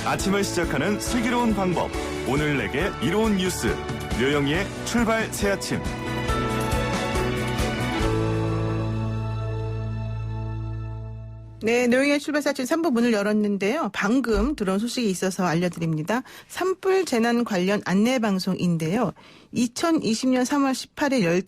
아침을 시작하는 슬기로운 방법. 오늘 내게 이로운 뉴스. 묘영이의 출발 새아침. 네, 묘영이의 출발 새아침 3부 문을 열었는데요. 방금 들어온 소식이 있어서 알려드립니다. 산불 재난 관련 안내방송인데요. 2020년 3월 18일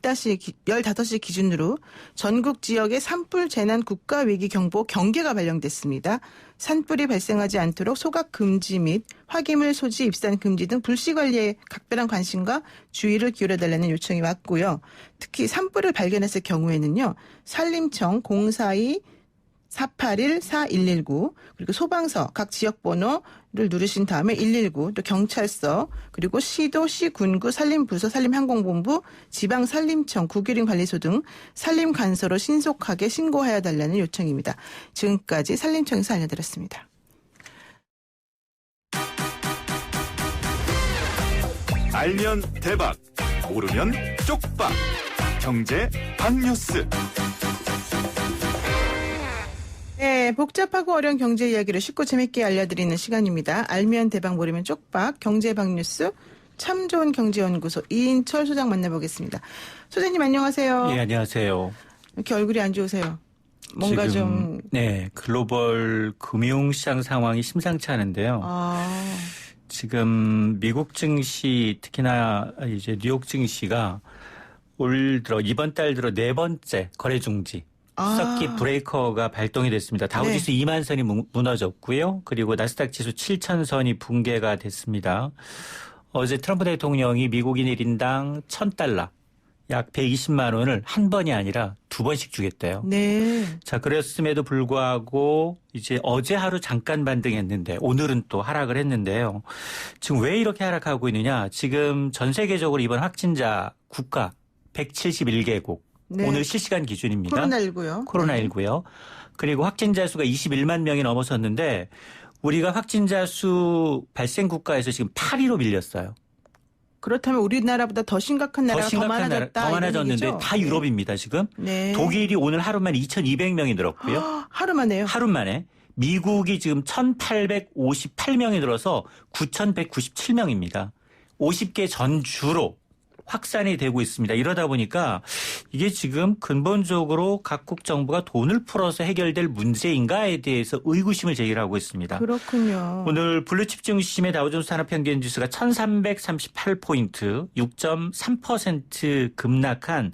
15시 기준으로 전국 지역에 산불 재난 국가위기 경보 경계가 발령됐습니다. 산불이 발생하지 않도록 소각 금지 및 화기물 소지 입산 금지 등 불씨 관리에 각별한 관심과 주의를 기울여달라는 요청이 왔고요. 특히 산불을 발견했을 경우에는요. 산림청 042-481-4119 그리고 소방서 각 지역 번호를 누르신 다음에 119 또 경찰서 그리고 시도 시군구 산림부서 산림항공본부 지방산림청 국유림관리소 등 산림관서로 신속하게 신고하여 달라는 요청입니다. 지금까지 산림청에서 알려드렸습니다. 알면 대박, 모르면 쪽박. 경제 핫뉴스. 네, 복잡하고 어려운 경제 이야기를 쉽고 재밌게 알려드리는 시간입니다. 알면 대박 모르면 쪽박 경제박뉴스 참 좋은 경제연구소 이인철 소장 만나보겠습니다. 소장님 안녕하세요. 예, 안녕하세요. 이렇게 얼굴이 안 좋으세요? 뭔가 지금, 네, 글로벌 금융시장 상황이 심상치 않은데요. 지금 미국 증시 특히나 이제 뉴욕 증시가 이번 달 들어 네 번째 거래 중지. 서킷 브레이커가 발동이 됐습니다. 다우지수 2만 선이 무너졌고요. 그리고 나스닥 지수 7천 선이 붕괴가 됐습니다. 어제 트럼프 대통령이 미국인 1인당 $1,000, 약 120만 원을 한 번이 아니라 두 번씩 주겠대요. 네. 자, 그랬음에도 불구하고 이제 어제 하루 잠깐 반등했는데 오늘은 또 하락을 했는데요. 지금 왜 이렇게 하락하고 있느냐? 지금 전 세계적으로 이번 확진자 국가 171개국. 네. 오늘 실시간 기준입니다. 코로나19요. 코로나19요. 그리고 확진자 수가 21만 명이 넘어섰는데 우리가 확진자 수 발생 국가에서 지금 8위로 밀렸어요. 그렇다면 우리나라보다 더 심각한 나라가 더 많아졌다. 더 많아졌는데 다 유럽입니다, 지금. 네. 독일이 오늘 하루만 2,200명이 늘었고요. 하루 만에요? 하루 만에. 미국이 지금 1,858명이 늘어서 9,197명입니다. 50개 전주로 확산이 되고 있습니다. 이러다 보니까 이게 지금 근본적으로 각국 정부가 돈을 풀어서 해결될 문제인가에 대해서 의구심을 제기하고 있습니다. 그렇군요. 오늘 블루칩 증시의 다우존스 산업평균 지수가 1,338포인트, 6.3% 급락한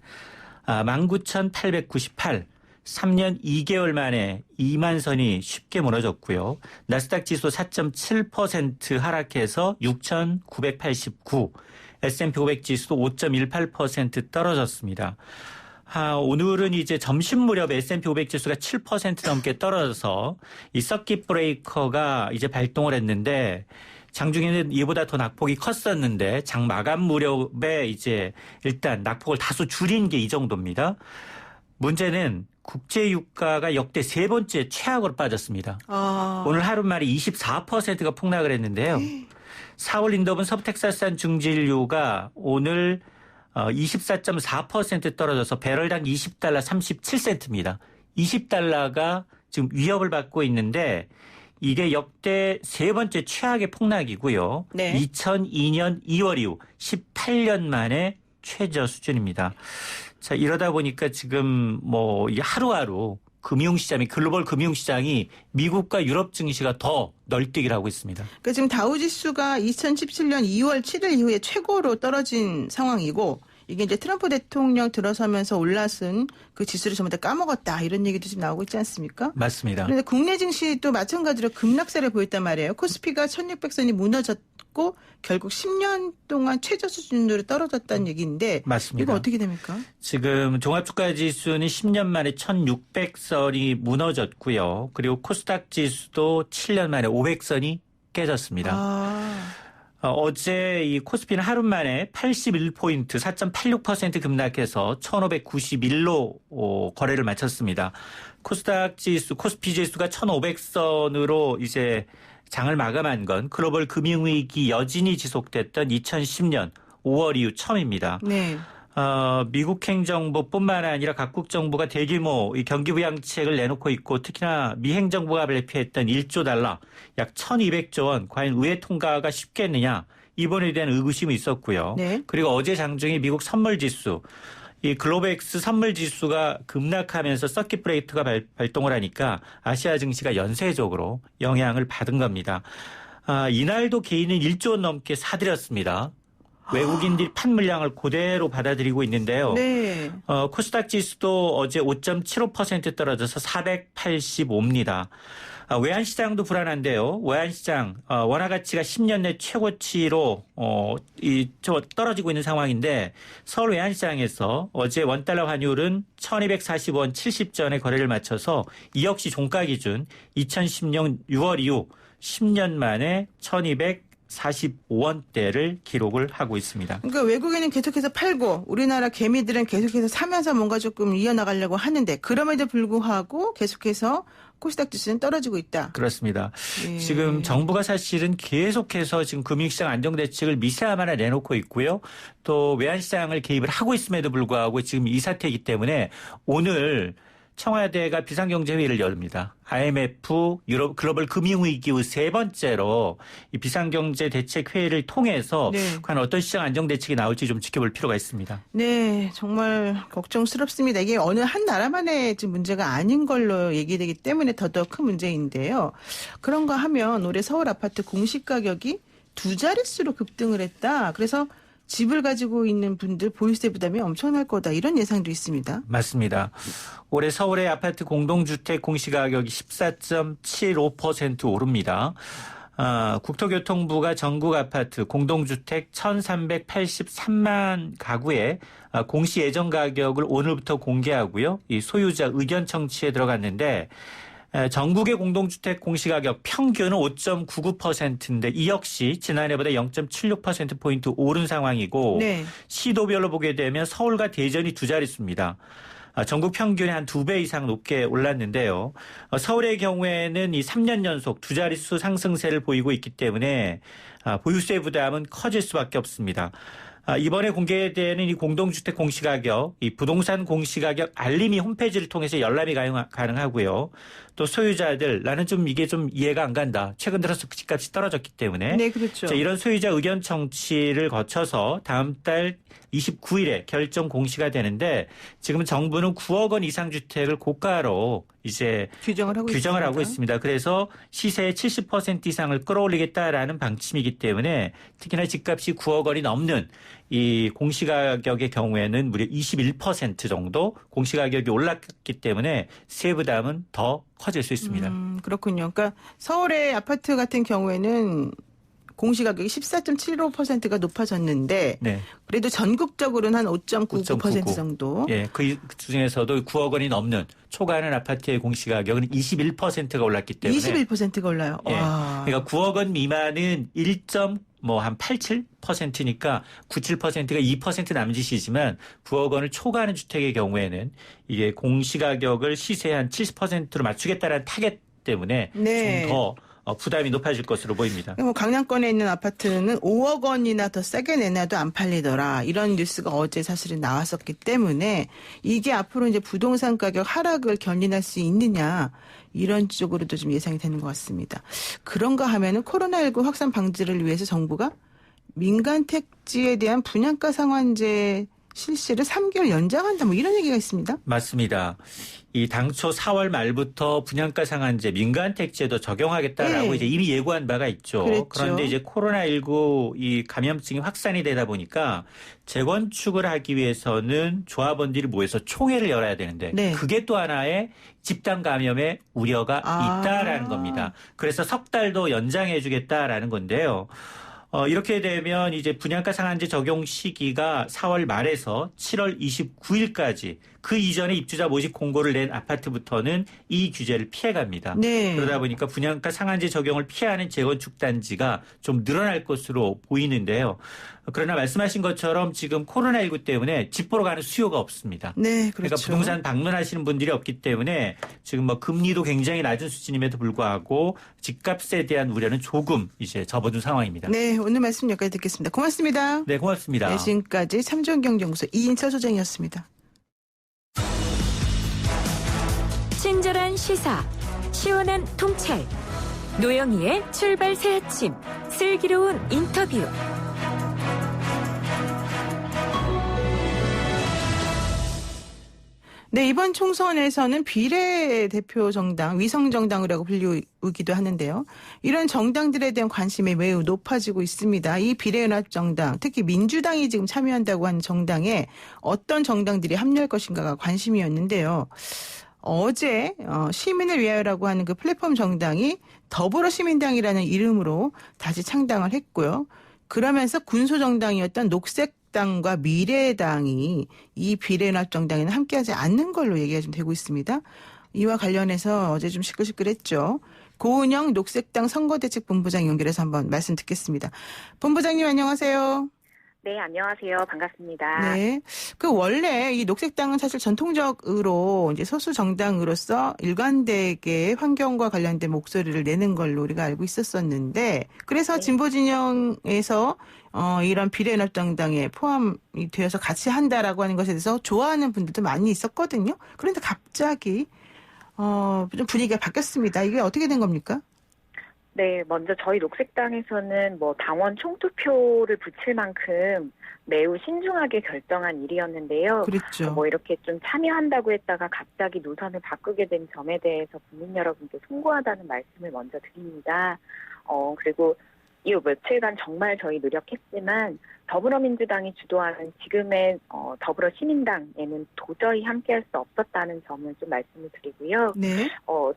19,898. 3년 2개월 만에 2만 선이 쉽게 무너졌고요. 나스닥 지수 4.7% 하락해서 6,989. S&P 500 지수도 5.18% 떨어졌습니다. 오늘은 이제 점심 무렵에 S&P 500 지수가 7% 넘게 떨어져서 이 서킷 브레이커가 이제 발동을 했는데 장중에는 이보다 더 낙폭이 컸었는데 장 마감 무렵에 이제 일단 낙폭을 다소 줄인 게 이 정도입니다. 문제는 국제 유가가 역대 세 번째 최악으로 빠졌습니다. 오늘 하루 만에 24%가 폭락을 했는데요. 4월 인더분 서부텍사스산 중진유가 오늘 24.4% 떨어져서 배럴당 $20 37센트입니다. $20가 지금 위협을 받고 있는데 이게 역대 세 번째 최악의 폭락이고요. 네. 2002년 2월 이후 18년 만에 최저 수준입니다. 자, 이러다 보니까 지금 하루하루 금융시장이 글로벌 금융시장이 미국과 유럽 증시가 더 널뛰기를 하고 있습니다. 그러니까 지금 다우지수가 2017년 2월 7일 이후에 최고로 떨어진 상황이고 이게 이제 트럼프 대통령 들어서면서 올라선 그 지수를 전부 다 까먹었다 이런 얘기도 지금 나오고 있지 않습니까? 맞습니다. 그런데 국내 증시도 마찬가지로 급락세를 보였단 말이에요. 코스피가 1600선이 무너졌고 결국 10년 동안 최저 수준으로 떨어졌다는 얘기인데 맞습니다. 이거 어떻게 됩니까? 지금 종합주가지수는 10년 만에 1600선이 무너졌고요. 그리고 코스닥 지수도 7년 만에 500선이 깨졌습니다. 어제 이 코스피는 하루 만에 81포인트 4.86% 급락해서 1591로 거래를 마쳤습니다. 코스닥 지수, 코스피 지수가 1500선으로 이제 장을 마감한 건 글로벌 금융위기 여진이 지속됐던 2010년 5월 이후 처음입니다. 네. 미국 행정부뿐만 아니라 각국 정부가 대규모 이 경기 부양책을 내놓고 있고 특히나 미 행정부가 발표했던 1조 달러, 약 1,200조 원 과연 의회 통과가 쉽겠느냐 이번에 대한 의구심이 있었고요. 네. 그리고 어제 장중에 미국 선물 지수 이 글로베엑스 선물 지수가 급락하면서 서킷 브레이크가 발동을 하니까 아시아 증시가 연쇄적으로 영향을 받은 겁니다. 이날도 개인은 1조 원 넘게 사들였습니다. 외국인들이 판 물량을 그대로 받아들이고 있는데요. 네. 코스닥 지수도 어제 5.75% 떨어져서 485입니다. 외환시장도 불안한데요. 외환시장 원화 가치가 10년 내 최고치로 떨어지고 있는 상황인데 서울 외환시장에서 어제 원달러 환율은 1240원 70전에 거래를 마쳐서 이 역시 종가 기준 2010년 6월 이후 10년 만에 1245원대를 기록을 하고 있습니다. 그러니까 외국인은 계속해서 팔고 우리나라 개미들은 계속해서 사면서 뭔가 조금 이어나가려고 하는데 그럼에도 불구하고 계속해서 코스닥 지수는 떨어지고 있다. 그렇습니다. 예. 지금 정부가 사실은 계속해서 지금 금융시장 안정대책을 미세하게 내놓고 있고요. 또 외환시장을 개입을 하고 있음에도 불구하고 지금 이 사태이기 때문에 오늘 청와대가 비상경제회의를 열립니다. IMF 유럽 글로벌 금융위기 후 3번째로 이 비상경제대책회의를 통해서 네. 과연 어떤 시장 안정대책이 나올지 좀 지켜볼 필요가 있습니다. 네, 정말 걱정스럽습니다. 이게 어느 한 나라만의 지금 문제가 아닌 걸로 얘기되기 때문에 더더욱 큰 문제인데요. 그런가 하면 올해 서울 아파트 공시가격이 2자릿수로 급등을 했다. 그래서 집을 가지고 있는 분들 보유세 부담이 엄청날 거다. 이런 예상도 있습니다. 맞습니다. 올해 서울의 아파트 공동주택 공시가격이 14.75% 오릅니다. 국토교통부가 전국 아파트 공동주택 1,383만 가구의 공시 예정 가격을 오늘부터 공개하고요. 이 소유자 의견 청취에 들어갔는데 전국의 공동주택 공시가격 평균은 5.99%인데 이 역시 지난해보다 0.76%포인트 오른 상황이고 네. 시도별로 보게 되면 서울과 대전이 2자릿수입니다. 전국 평균의 한 2배 이상 높게 올랐는데요. 서울의 경우에는 이 3년 연속 2자릿수 상승세를 보이고 있기 때문에 보유세 부담은 커질 수밖에 없습니다. 이번에 공개되는 이 공동주택 공시가격, 이 부동산 공시가격 알림이 홈페이지를 통해서 열람이 가능하고요. 또 소유자들 나는 좀 이게 좀 이해가 안 간다. 최근 들어서 집값이 떨어졌기 때문에. 네, 그렇죠. 자, 이런 소유자 의견 청취를 거쳐서 다음 달 29일에 결정 공시가 되는데 지금 정부는 9억 원 이상 주택을 고가로 이제 규정을 하고 있습니다. 그래서 시세의 70% 이상을 끌어올리겠다라는 방침이기 때문에 특히나 집값이 9억 원이 넘는 이 공시가격의 경우에는 무려 21% 정도 공시가격이 올랐기 때문에 세부담은 더 커질 수 있습니다. 그렇군요. 그러니까 서울의 아파트 같은 경우에는 공시가격이 14.75%가 높아졌는데 네. 그래도 전국적으로는 한 5.99% 5.99. 정도. 예, 그 중에서도 9억 원이 넘는 초과하는 아파트의 공시가격은 21%가 올랐기 때문에 21%가 올라요. 예. 와. 그러니까 9억 원 미만은 1.87%니까 97%가 2% 남짓이지만 9억 원을 초과하는 주택의 경우에는 이게 공시가격을 시세의 한 70%로 맞추겠다는 타겟 때문에 네. 좀 더 부담이 높아질 것으로 보입니다. 뭐 강남권에 있는 아파트는 5억 원이나 더 싸게 내놔도 안 팔리더라. 이런 뉴스가 어제 사실은 나왔었기 때문에 이게 앞으로 이제 부동산 가격 하락을 견인할 수 있느냐 이런 쪽으로도 좀 예상이 되는 것 같습니다. 그런가 하면은 코로나19 확산 방지를 위해서 정부가 민간 택지에 대한 분양가 상한제 실시를 3개월 연장한다 뭐 이런 얘기가 있습니다. 맞습니다. 이 당초 4월 말부터 분양가 상한제 민간 택지에도 적용하겠다라고 네. 이제 이미 예고한 바가 있죠. 그랬죠. 그런데 이제 코로나19 이 감염증이 확산이 되다 보니까 재건축을 하기 위해서는 조합원들이 모여서 총회를 열어야 되는데 네. 그게 또 하나의 집단 감염의 우려가 있다라는 겁니다. 그래서 석 달도 연장해 주겠다라는 건데요. 이렇게 되면 이제 분양가 상한제 적용 시기가 4월 말에서 7월 29일까지 그 이전에 입주자 모집 공고를 낸 아파트부터는 이 규제를 피해갑니다. 네. 그러다 보니까 분양가 상한제 적용을 피하는 재건축 단지가 좀 늘어날 것으로 보이는데요. 그러나 말씀하신 것처럼 지금 코로나19 때문에 집 보러 가는 수요가 없습니다. 네, 그렇죠. 그러니까 부동산 방문하시는 분들이 없기 때문에 지금 뭐 금리도 굉장히 낮은 수준임에도 불구하고 집값에 대한 우려는 조금 이제 접어든 상황입니다. 네, 오늘 말씀 여기까지 듣겠습니다. 고맙습니다. 네, 고맙습니다. 네, 지금까지 참좋은경제연구소 이인철 소장이었습니다. 친절한 시사, 시원한 통찰, 노영희의 출발 새 아침, 슬기로운 인터뷰. 네, 이번 총선에서는 비례대표 정당, 위성정당이라고 불리우기도 하는데요. 이런 정당들에 대한 관심이 매우 높아지고 있습니다. 이 비례연합정당, 특히 민주당이 지금 참여한다고 하는 정당에 어떤 정당들이 합류할 것인가가 관심이었는데요. 어제 시민을 위하여라고 하는 그 플랫폼 정당이 더불어시민당이라는 이름으로 다시 창당을 했고요. 그러면서 군소정당이었던 녹색당과 미래당이 이 비례연합정당에는 함께하지 않는 걸로 얘기가 좀 되고 있습니다. 이와 관련해서 어제 좀 시끌시끌했죠. 고은영 녹색당 선거대책본부장 연결해서 한번 말씀 듣겠습니다. 본부장님 안녕하세요. 네, 안녕하세요. 반갑습니다. 네. 그 원래 이 녹색당은 사실 전통적으로 이제 소수 정당으로서 일관되게 환경과 관련된 목소리를 내는 걸로 우리가 알고 있었었는데, 그래서 네. 진보 진영에서 이런 비례연합정당에 포함이 되어서 같이 한다라고 하는 것에 대해서 좋아하는 분들도 많이 있었거든요. 그런데 갑자기 좀 분위기가 바뀌었습니다. 이게 어떻게 된 겁니까? 네, 먼저 저희 녹색당에서는 당원 총투표를 붙일 만큼 매우 신중하게 결정한 일이었는데요. 그렇죠. 이렇게 좀 참여한다고 했다가 갑자기 노선을 바꾸게 된 점에 대해서 국민 여러분께 송구하다는 말씀을 먼저 드립니다. 그리고 이 며칠간 정말 저희 노력했지만 더불어민주당이 주도하는 지금의 더불어시민당에는 도저히 함께할 수 없었다는 점을 좀 말씀을 드리고요. 네.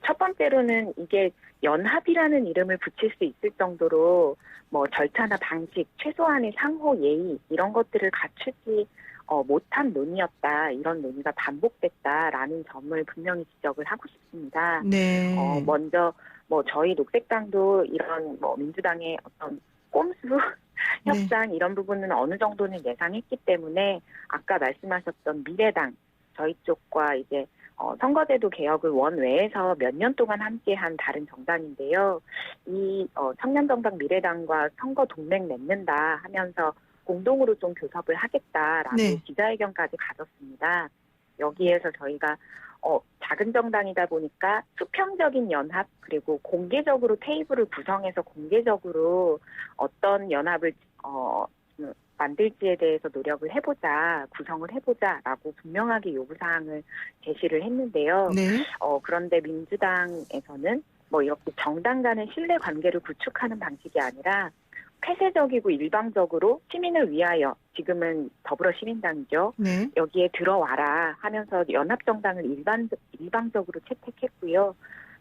첫 번째로는 이게 연합이라는 이름을 붙일 수 있을 정도로 절차나 방식, 최소한의 상호 예의 이런 것들을 갖추지 못한 논의였다. 이런 논의가 반복됐다라는 점을 분명히 지적을 하고 싶습니다. 네. 먼저 저희 녹색당도 이런 민주당의 어떤 꼼수 협상 이런 부분은 어느 정도는 예상했기 때문에 아까 말씀하셨던 미래당 저희 쪽과 이제 선거제도 개혁을 원외에서 몇 년 동안 함께한 다른 정당인데요. 이 청년정당 미래당과 선거 동맹 맺는다 하면서 공동으로 좀 교섭을 하겠다라고 네. 기자회견까지 가졌습니다. 여기에서 저희가 작은 정당이다 보니까 수평적인 연합 그리고 공개적으로 테이블을 구성해서 공개적으로 어떤 연합을 만들지에 대해서 노력을 해보자, 구성을 해보자라고 분명하게 요구사항을 제시를 했는데요. 네. 그런데 민주당에서는 이렇게 정당 간의 신뢰 관계를 구축하는 방식이 아니라 폐쇄적이고 일방적으로 시민을 위하여 지금은 더불어시민당이죠. 네. 여기에 들어와라 하면서 연합정당을 일방적으로 채택했고요.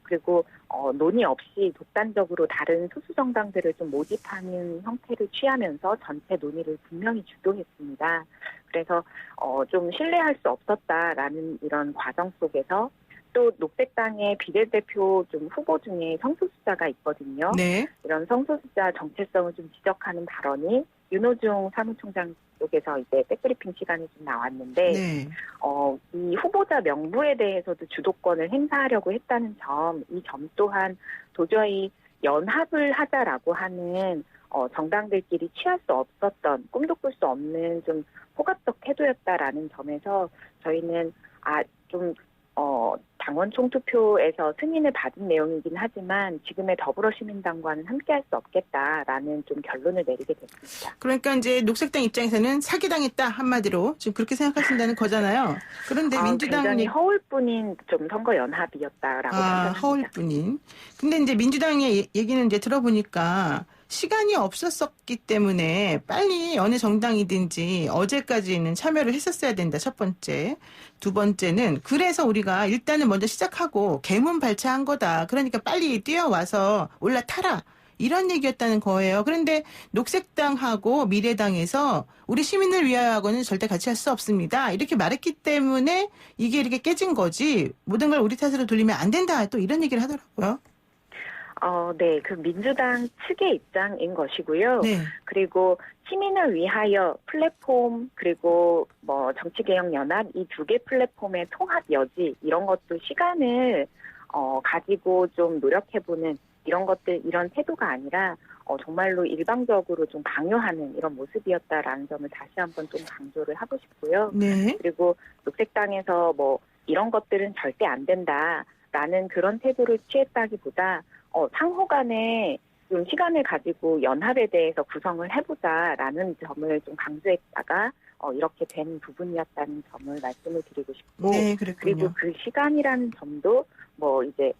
그리고 논의 없이 독단적으로 다른 소수정당들을 좀 모집하는 형태를 취하면서 전체 논의를 분명히 주도했습니다. 그래서 좀 신뢰할 수 없었다라는 이런 과정 속에서 또 녹색당의 비례대표 좀 후보 중에 성소수자가 있거든요. 네. 이런 성소수자 정체성을 좀 지적하는 발언이 윤호중 사무총장 쪽에서 이제 백브리핑 시간에 좀 나왔는데, 네. 이 후보자 명부에 대해서도 주도권을 행사하려고 했다는 점, 이 점 또한 도저히 연합을 하자라고 하는 정당들끼리 취할 수 없었던, 꿈도 꿀 수 없는 좀 호갑적 태도였다라는 점에서 저희는 당원 총투표에서 승인을 받은 내용이긴 하지만 지금의 더불어시민당과는 함께할 수 없겠다라는 좀 결론을 내리게 됐습니다. 그러니까 이제 녹색당 입장에서는 사기당했다 한마디로 지금 그렇게 생각하신다는 거잖아요. 그런데 민주당 굉장히 허울뿐인 좀 선거 연합이었다라고 생각합니다. 허울뿐인. 근데 이제 민주당의 얘기는 이제 들어보니까 시간이 없었었기 때문에 빨리 어느 정당이든지 어제까지는 참여를 했었어야 된다. 첫 번째. 두 번째는 그래서 우리가 일단은 먼저 시작하고 개문 발차한 거다. 그러니까 빨리 뛰어와서 올라타라. 이런 얘기였다는 거예요. 그런데 녹색당하고 미래당에서 우리 시민을 위하여하고는 절대 같이 할 수 없습니다. 이렇게 말했기 때문에 이게 이렇게 깨진 거지. 모든 걸 우리 탓으로 돌리면 안 된다. 또 이런 얘기를 하더라고요. 네, 그 민주당 측의 입장인 것이고요. 네. 그리고 시민을 위하여 플랫폼 그리고 정치개혁연합 이 두 개 플랫폼의 통합 여지 이런 것도 시간을 가지고 좀 노력해보는 이런 것들, 이런 태도가 아니라 정말로 일방적으로 좀 강요하는 이런 모습이었다라는 점을 다시 한번 좀 강조를 하고 싶고요. 네. 그리고 녹색당에서 뭐 이런 것들은 절대 안 된다라는 그런 태도를 취했다기보다 상호 간에 좀 시간을 가지고 연합에 대해서 구성을 해보자라는 점을 좀 강조했다가 이렇게 된 부분이었다는 점을 말씀을 드리고 싶고, 네, 그랬군요. 그리고 그 시간이라는 점도 뭐 이제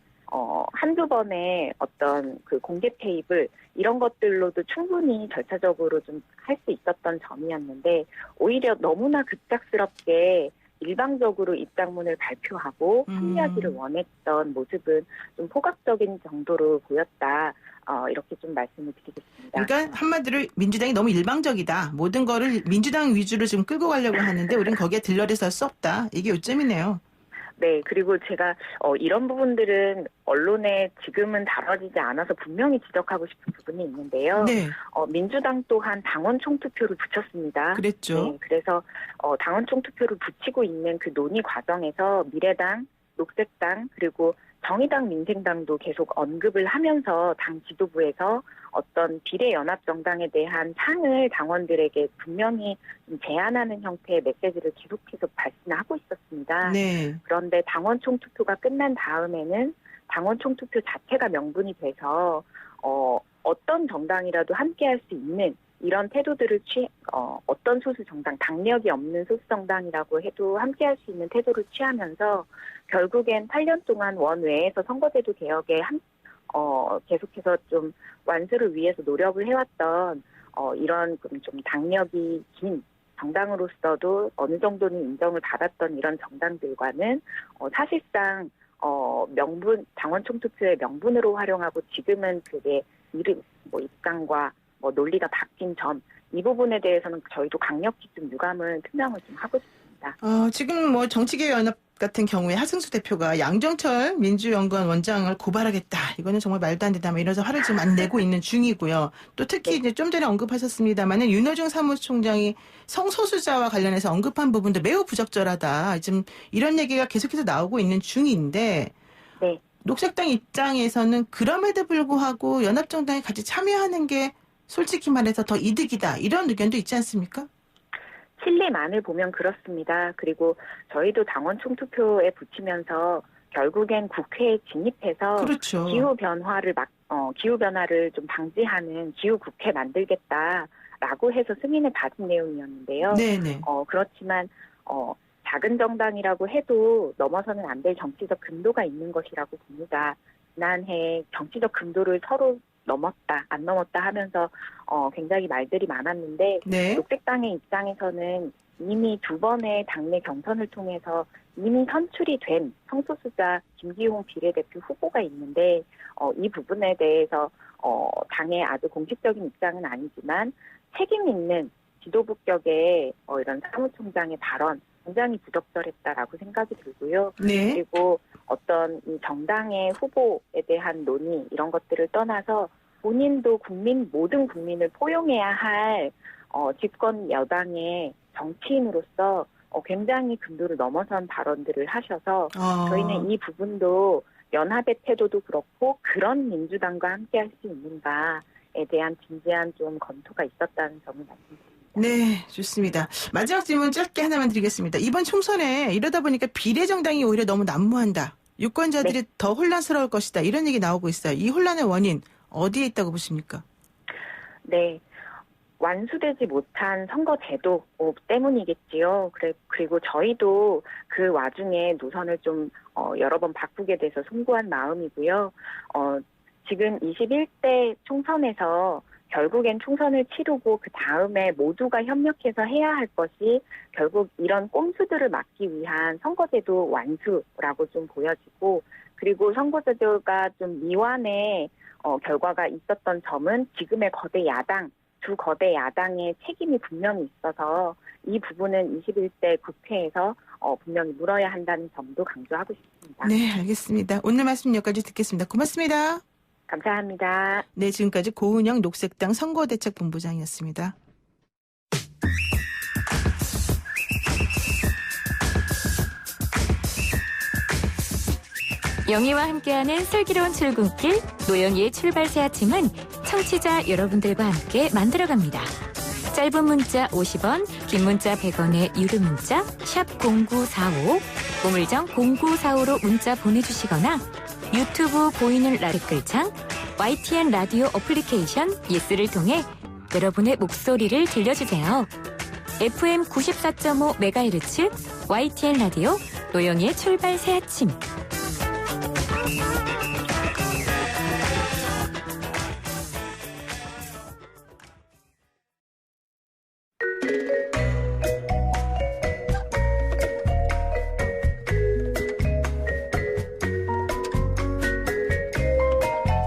한두 번의 어떤 그 공개 테이블 이런 것들로도 충분히 절차적으로 좀 할 수 있었던 점이었는데, 오히려 너무나 급작스럽게 일방적으로 입장문을 발표하고 합리하기를 원했던 모습은 좀 포괄적인 정도로 보였다. 이렇게 좀 말씀을 드리겠습니다. 그러니까 한마디로 민주당이 너무 일방적이다. 모든 거를 민주당 위주로 지금 끌고 가려고 하는데 우린 거기에 들러리서 할 수 없다. 이게 요점이네요. 네, 그리고 제가 이런 부분들은 언론에 지금은 다뤄지지 않아서 분명히 지적하고 싶은 부분이 있는데요. 네. 민주당 또한 당원 총투표를 붙였습니다. 그랬죠. 네, 그래서 당원 총투표를 붙이고 있는 그 논의 과정에서 미래당, 녹색당, 그리고 정의당, 민생당도 계속 언급을 하면서 당 지도부에서 어떤 비례연합정당에 대한 상을 당원들에게 분명히 좀 제안하는 형태의 메시지를 계속해서 발신하고 있었습니다. 네. 그런데 당원 총투표가 끝난 다음에는 당원 총투표 자체가 명분이 돼서 어떤 정당이라도 함께할 수 있는 이런 태도들을 어떤 소수 정당, 당력이 없는 소수 정당이라고 해도 함께할 수 있는 태도를 취하면서 결국엔 8년 동안 원외에서 선거제도 개혁에 계속해서 좀 완수를 위해서 노력을 해왔던 이런 좀 당력이 긴 정당으로서도 어느 정도는 인정을 받았던 이런 정당들과는 사실상 명분, 당원 총투표의 명분으로 활용하고 지금은 그게 입장과 논리가 바뀐 점, 이 부분에 대해서는 저희도 강력히 좀 유감을 표명을 좀 하고 싶습니다. 지금 정치개혁연합 같은 경우에 하승수 대표가 양정철 민주연구원 원장을 고발하겠다. 이거는 정말 말도 안 된다. 이러면서 화를 지금 안 내고 있는 중이고요. 또 특히 이제 좀 전에 언급하셨습니다만은 윤호중 사무총장이 성소수자와 관련해서 언급한 부분도 매우 부적절하다. 지금 이런 얘기가 계속해서 나오고 있는 중인데, 네. 녹색당 입장에서는 그럼에도 불구하고 연합정당에 같이 참여하는 게 솔직히 말해서 더 이득이다. 이런 의견도 있지 않습니까? 실리만을 보면 그렇습니다. 그리고 저희도 당원 총투표에 붙이면서 결국엔 국회에 진입해서 그렇죠. 기후 변화를 좀 방지하는 기후 국회 만들겠다라고 해서 승인을 받은 내용이었는데요. 네네. 그렇지만 작은 정당이라고 해도 넘어서는 안 될 정치적 금도가 있는 것이라고 봅니다. 지난해 정치적 금도를 서로 넘었다, 안 넘었다 하면서 굉장히 말들이 많았는데, 네. 녹색당의 입장에서는 이미 2번의 당내 경선을 통해서 이미 선출이 된 성소수자 김기홍 비례대표 후보가 있는데, 이 부분에 대해서 당의 아주 공식적인 입장은 아니지만 책임 있는 지도부격의 이런 사무총장의 발언 굉장히 부적절했다라고 생각이 들고요. 네. 그리고 어떤 이 정당의 후보에 대한 논의 이런 것들을 떠나서 본인도 모든 국민을 포용해야 할 집권 여당의 정치인으로서 굉장히 금도를 넘어선 발언들을 하셔서 저희는 이 부분도 연합의 태도도 그렇고 그런 민주당과 함께할 수 있는가에 대한 진지한 좀 검토가 있었다는 점을 말씀드립니다. 네, 좋습니다. 마지막 질문 짧게 하나만 드리겠습니다. 이번 총선에 이러다 보니까 비례정당이 오히려 너무 난무한다. 유권자들이 더 혼란스러울 것이다. 이런 얘기 나오고 있어요. 이 혼란의 원인 어디에 있다고 보십니까? 네. 완수되지 못한 선거제도 때문이겠지요. 그리고 저희도 그 와중에 노선을 좀 여러 번 바꾸게 돼서 송구한 마음이고요. 지금 21대 총선에서 결국엔 총선을 치르고 그 다음에 모두가 협력해서 해야 할 것이 결국 이런 꼼수들을 막기 위한 선거제도 완수라고 좀 보여지고, 그리고 선거제도가 좀 미완의 결과가 있었던 점은 지금의 두 거대 야당의 책임이 분명히 있어서 이 부분은 21대 국회에서 분명히 물어야 한다는 점도 강조하고 싶습니다. 네, 알겠습니다. 오늘 말씀 여기까지 듣겠습니다. 고맙습니다. 감사합니다. 네, 지금까지 고은영 녹색당 선거대책본부장이었습니다. 영희와 함께하는 슬기로운 출근길 노영희의 출발 새 아침은 청취자 여러분들과 함께 만들어갑니다. 짧은 문자 50원, 긴 문자 100원의 유료 문자 샵 0945, 우물정 0945로 문자 보내주시거나 유튜브 보이는 라디글창 YTN 라디오 어플리케이션 예스를 통해 여러분의 목소리를 들려주세요. FM 94.5MHz YTN 라디오 노영희의 출발 새 아침.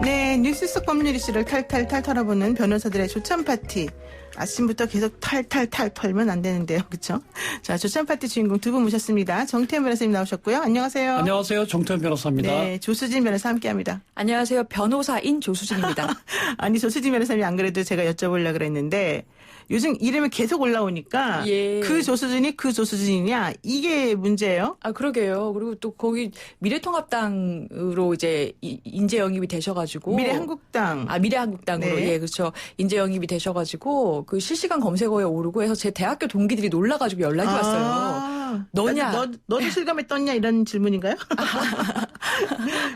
네, 뉴스 속 법률 이슈를 탈탈탈 털어보는 변호사들의 조찬 파티. 아침부터 계속 탈탈탈 털면 안 되는데요. 그렇죠? 자, 조찬 파티 주인공 두 분 모셨습니다. 정태현 변호사님 나오셨고요. 안녕하세요. 안녕하세요. 정태현 변호사입니다. 네, 조수진 변호사 함께합니다. 안녕하세요. 변호사인 조수진입니다. 아니, 조수진 변호사님 안 그래도 제가 여쭤보려고 그랬는데 요즘 이름이 계속 올라오니까 예. 그 조수진이 그 조수진이냐 이게 문제예요. 아, 그러게요. 그리고 또 거기 미래통합당으로 이제 인재 영입이 되셔가지고. 미래한국당. 아, 미래한국당으로. 네. 예, 그렇죠. 인재 영입이 되셔가지고 그 실시간 검색어에 오르고 해서 제 대학교 동기들이 놀라가지고 연락이 왔어요. 너냐? 너도 실감에 떴냐 이런 질문인가요?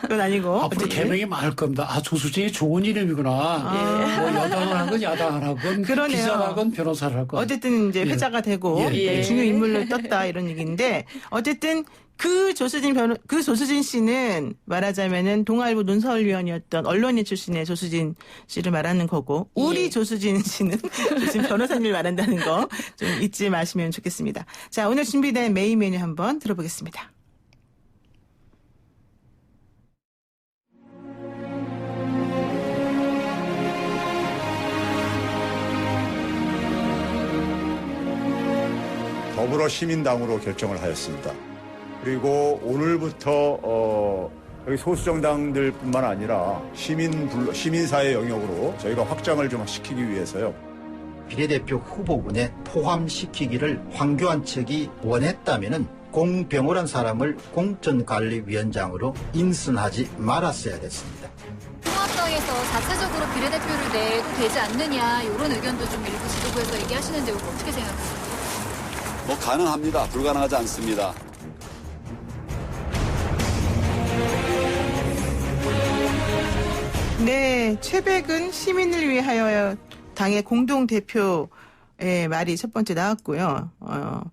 그건 아니고. 앞으로 어쨌든. 개명이 많을 겁니다. 아, 조수진이 좋은 이름이구나. 뭐 여당을 하건 야당을 하건 그러네요. 기자를 하건 변호사를 하건. 어쨌든 이제 예. 회자가 되고 예. 중요 인물로 떴다 이런 얘기인데 어쨌든 그 조수진 씨는 말하자면은 동아일보 논설위원이었던 언론인 출신의 조수진 씨를 말하는 거고 우리 예. 조수진 씨는 지금 변호사님을 말한다는 거 좀 잊지 마시면 좋겠습니다. 자, 오늘 준비된 메인 메뉴 한번 들어보겠습니다. 더불어시민당으로 결정을 하였습니다. 그리고 오늘부터 여기 소수정당들뿐만 아니라 시민사회 영역으로 저희가 확장을 좀 시키기 위해서요. 비례대표 후보군에 포함시키기를 황교안 측이 원했다면은 공병호란 사람을 공천관리위원장으로 인선하지 말았어야 됐습니다. 통합당에서 자체적으로 비례대표를 내도 되지 않느냐 이런 의견도 좀 일부 지도부에서 얘기하시는데 이거 어떻게 생각하세요? 뭐 가능합니다. 불가능하지 않습니다. 네, 최백은 시민을 위하여 당의 공동대표의 말이 첫 번째 나왔고요.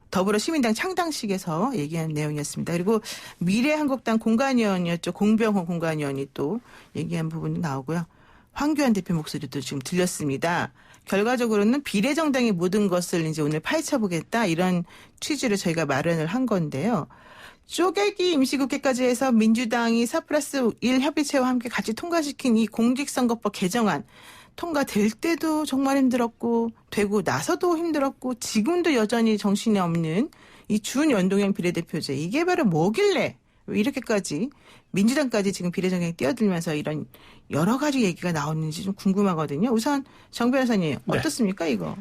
더불어시민당 창당식에서 얘기한 내용이었습니다. 그리고 미래한국당 공관위원이었죠. 공병호 공관위원이 또 얘기한 부분이 나오고요. 황교안 대표 목소리도 지금 들렸습니다. 결과적으로는 비례정당의 모든 것을 이제 오늘 파헤쳐보겠다 이런 취지로 저희가 마련을 한 건데요. 쪼개기 임시국회까지 해서 민주당이 4+1 협의체와 함께 같이 통과시킨 이 공직선거법 개정안 통과될 때도 정말 힘들었고 되고 나서도 힘들었고 지금도 여전히 정신이 없는 이 준연동형 비례대표제 이게 바로 뭐길래 왜 이렇게까지 민주당까지 지금 비례정당에 뛰어들면서 이런 여러 가지 얘기가 나오는지 좀 궁금하거든요. 우선 정 변호사님 어떻습니까 이거?